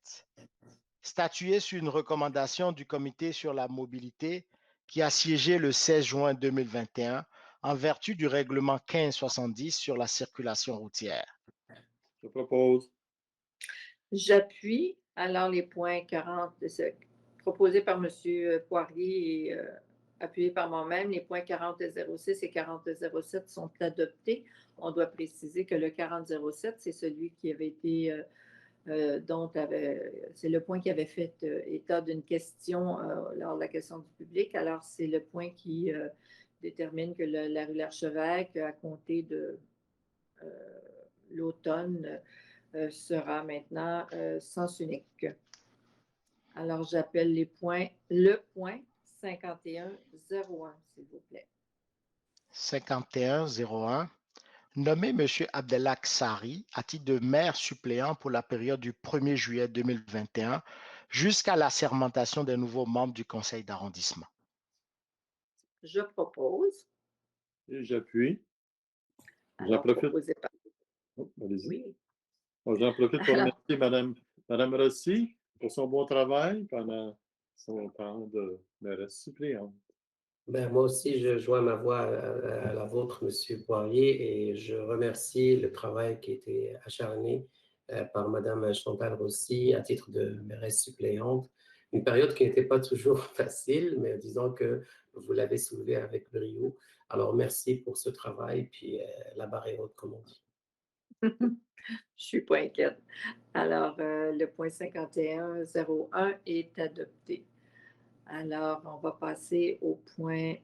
Statuer sur une recommandation du comité sur la mobilité qui a siégé le 16 juin 2021 en vertu du règlement 1570 sur la circulation routière. Je propose. J'appuie. Alors, les points 40, proposés par M. Poirier et appuyés par moi-même, les points 40.06 et 40.07 sont adoptés. On doit préciser que le 40.07, c'est celui qui avait été, c'est le point qui avait fait état d'une question lors de la question du public. Alors, c'est le point qui détermine que la rue L'Archevêque, à compter de l'automne, sera maintenant sens unique. Alors, j'appelle le point 5101, s'il vous plaît. 5101. Nommer M. Abdelaksari à titre de maire suppléant pour la période du 1er juillet 2021 jusqu'à l'assermentation des nouveaux membres du conseil d'arrondissement. Je propose. Et j'appuie. J'en Alors, profite. proposé par... Allez-y. Oui. Bon, j'en profite pour remercier Mme Rossi pour son bon travail pendant son temps de mairesse suppléante. Ben, moi aussi, je joins ma voix à la vôtre, M. Poirier, et je remercie le travail qui a été acharné par Mme Chantal Rossi à titre de mairesse suppléante. Une période qui n'était pas toujours facile, mais disons que vous l'avez soulevé avec brio. Alors, merci pour ce travail, puis la barre est haute, comme on dit. Je ne suis pas inquiète. Alors, le point 5101 est adopté. Alors, on va passer au point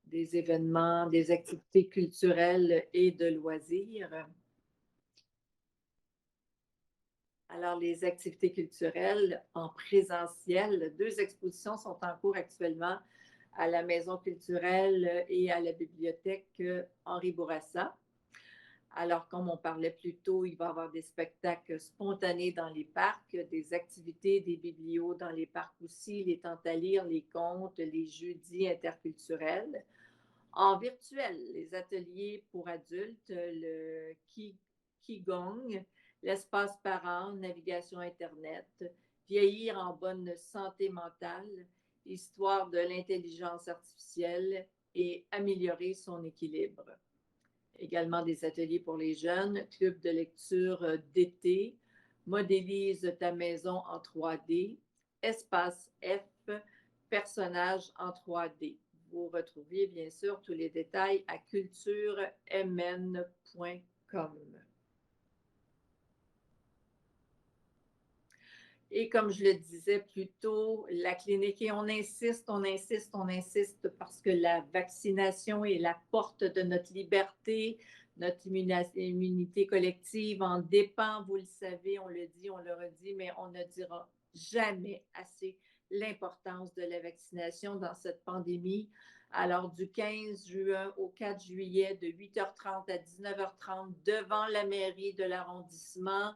des événements, des activités culturelles et de loisirs. Alors, les activités culturelles en présentiel, 2 expositions sont en cours actuellement à la Maison culturelle et à la bibliothèque Henri Bourassa. Alors, comme on parlait plus tôt, il va y avoir des spectacles spontanés dans les parcs, des activités, des biblios dans les parcs aussi, les temps à lire, les contes, les jeudis interculturels. En virtuel, les ateliers pour adultes, le Qigong, l'espace parent, navigation Internet, vieillir en bonne santé mentale, histoire de l'intelligence artificielle et améliorer son équilibre. Également des ateliers pour les jeunes, club de lecture d'été, modélise ta maison en 3D, espace F, personnages en 3D. Vous retrouviez bien sûr tous les détails à culturemn.com. Et comme je le disais plus tôt, la clinique, et on insiste parce que la vaccination est la porte de notre liberté, notre immunité collective en dépend, vous le savez, on le dit, on le redit, mais on ne dira jamais assez l'importance de la vaccination dans cette pandémie. Alors, du 15 juin au 4 juillet, de 8h30 à 19h30, devant la mairie de l'arrondissement,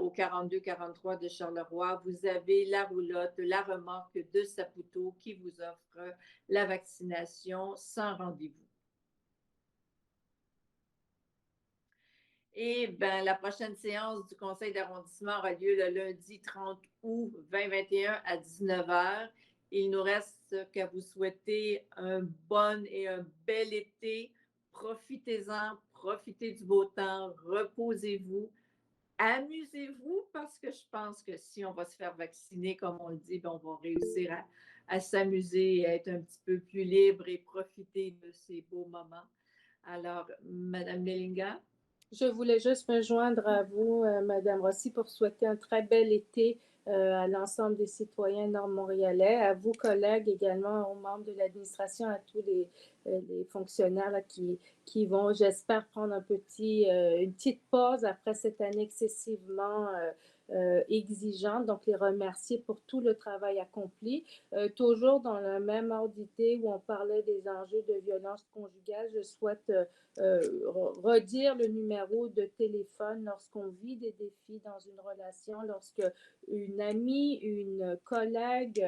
au 42-43 de Charleroi, vous avez la roulotte, la remorque de Saputo qui vous offre la vaccination sans rendez-vous. Et bien, la prochaine séance du conseil d'arrondissement aura lieu le lundi 30 août 2021 à 19h. Il nous reste qu'à vous souhaiter un bon et un bel été. Profitez-en, profitez du beau temps, reposez-vous. Amusez-vous parce que je pense que si on va se faire vacciner, comme on le dit, on va réussir à s'amuser, à être un petit peu plus libre et profiter de ces beaux moments. Alors, Madame Melinga? Je voulais juste me joindre à vous, Madame Rossi, pour souhaiter un très bel été à l'ensemble des citoyens nord-montréalais, à vous, collègues, également aux membres de l'administration, à tous les fonctionnaires là, qui vont, j'espère, prendre une petite pause après cette année excessivement exigeante. Donc, les remercier pour tout le travail accompli. Toujours dans le même ordre d'idée où on parlait des enjeux de violence conjugale, je souhaite redire le numéro de téléphone lorsqu'on vit des défis dans une relation, lorsque une amie, une collègue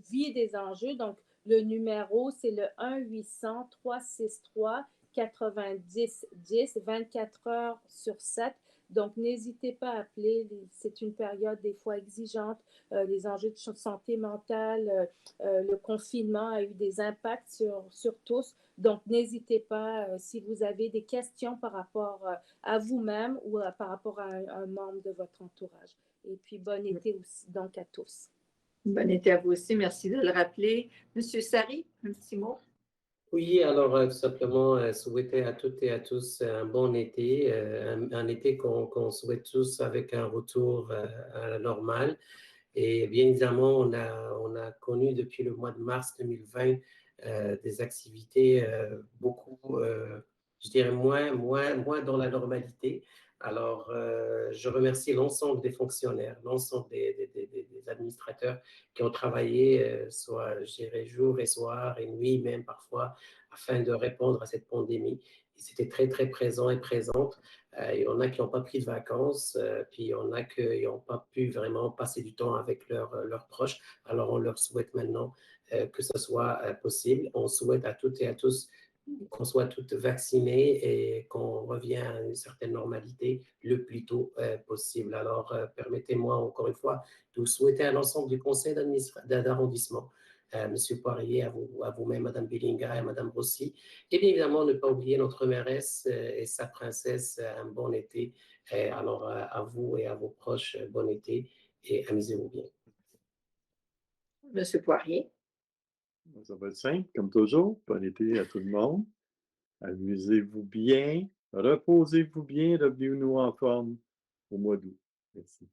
vit des enjeux. Donc, le numéro, c'est le 1-800-363-9010, 24 heures sur 7. Donc, n'hésitez pas à appeler. C'est une période des fois exigeante. Les enjeux de santé mentale, le confinement a eu des impacts sur tous. Donc, n'hésitez pas si vous avez des questions par rapport à vous-même ou par rapport à un membre de votre entourage. Et puis, bon été aussi, donc, à tous. Bon été à vous aussi. Merci de le rappeler. Monsieur Sari, un petit mot? Oui, alors tout simplement souhaiter à toutes et à tous un bon été, un été qu'on souhaite tous avec un retour à la normale. Et bien évidemment, on a connu depuis le mois de mars 2020 des activités beaucoup, je dirais moins dans la normalité. Alors, je remercie l'ensemble des fonctionnaires, l'ensemble des administrateurs qui ont travaillé, soit, je dirais, jour et soir et nuit même parfois, afin de répondre à cette pandémie. Ils étaient très, très présents et présentes. Il y en a qui n'ont pas pris de vacances, puis il y en a qui n'ont pas pu vraiment passer du temps avec leurs proches. Alors, on leur souhaite maintenant que ce soit possible. On souhaite à toutes et à tous qu'on soit toutes vaccinées et qu'on revienne à une certaine normalité le plus tôt possible. Alors, permettez-moi encore une fois de vous souhaiter à l'ensemble du conseil d'arrondissement, Monsieur Poirier, à vous-même, Madame Belinga et Madame Rossi. Et bien évidemment, ne pas oublier notre mairesse et sa princesse, un bon été. Alors, à vous et à vos proches, bon été et amusez-vous bien. Monsieur Poirier. Ça va être simple, comme toujours. Bon été à tout le monde. Amusez-vous bien. Reposez-vous bien. Revenez-nous en forme au mois d'août. Merci.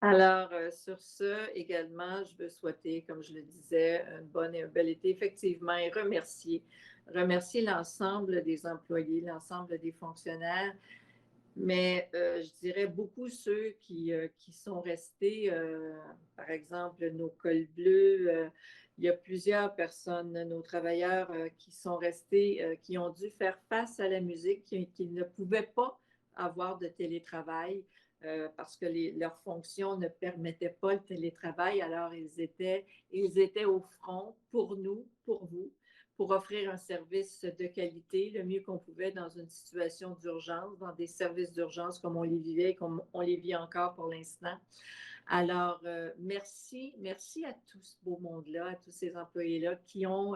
Alors, sur ce, également, je veux souhaiter, comme je le disais, un bon et un bel été, effectivement, et remercier l'ensemble des employés, l'ensemble des fonctionnaires, mais je dirais beaucoup ceux qui sont restés, par exemple, nos cols bleus, il y a plusieurs personnes, nos travailleurs qui sont restés, qui ont dû faire face à la musique, qui ne pouvaient pas avoir de télétravail. Parce que leurs fonctions ne permettaient pas le télétravail. Alors, ils étaient au front pour nous, pour vous, pour offrir un service de qualité le mieux qu'on pouvait dans une situation d'urgence, dans des services d'urgence comme on les vivait, comme on les vit encore pour l'instant. Alors, merci à tout ce beau monde-là, à tous ces employés-là qui ont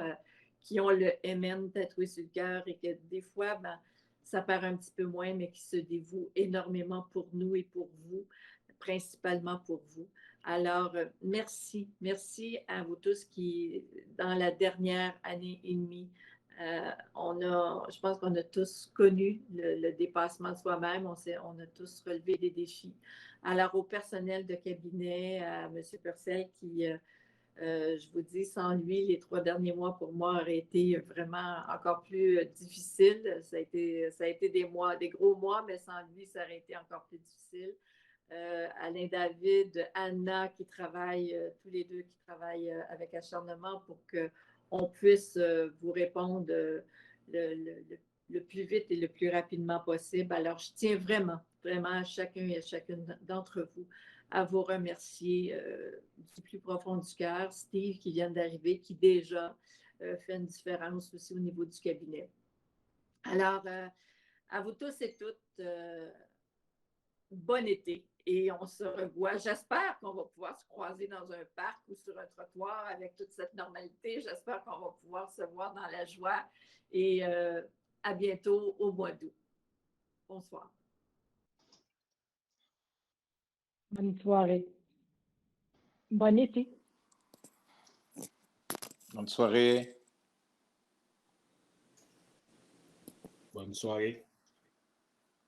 le MN tatoué sur le cœur et que des fois, ça paraît un petit peu moins, mais qui se dévouent énormément pour nous et pour vous, principalement pour vous. Alors, merci à vous tous qui, dans la dernière année et demie, Je pense qu'on a tous connu le dépassement de soi-même. On a tous relevé des défis. Alors, au personnel de cabinet, à M. Purcell, qui, je vous dis, sans lui, les 3 derniers mois pour moi auraient été vraiment encore plus difficiles. Ça a été des mois, des gros mois, mais sans lui, ça aurait été encore plus difficile. Alain David, Anna, qui travaillent, tous les deux qui travaillent avec acharnement pour qu'on puisse vous répondre le plus vite et le plus rapidement possible. Alors, je tiens vraiment, vraiment à chacun et à chacune d'entre vous à vous remercier du plus profond du cœur. Steve, qui vient d'arriver, qui déjà fait une différence aussi au niveau du cabinet. Alors, à vous tous et toutes, bon été. Et on se revoit. J'espère qu'on va pouvoir se croiser dans un parc ou sur un trottoir avec toute cette normalité. J'espère qu'on va pouvoir se voir dans la joie. Et à bientôt au mois d'août. Bonsoir. Bonne soirée. Bon été. Bonne soirée. Bonne soirée.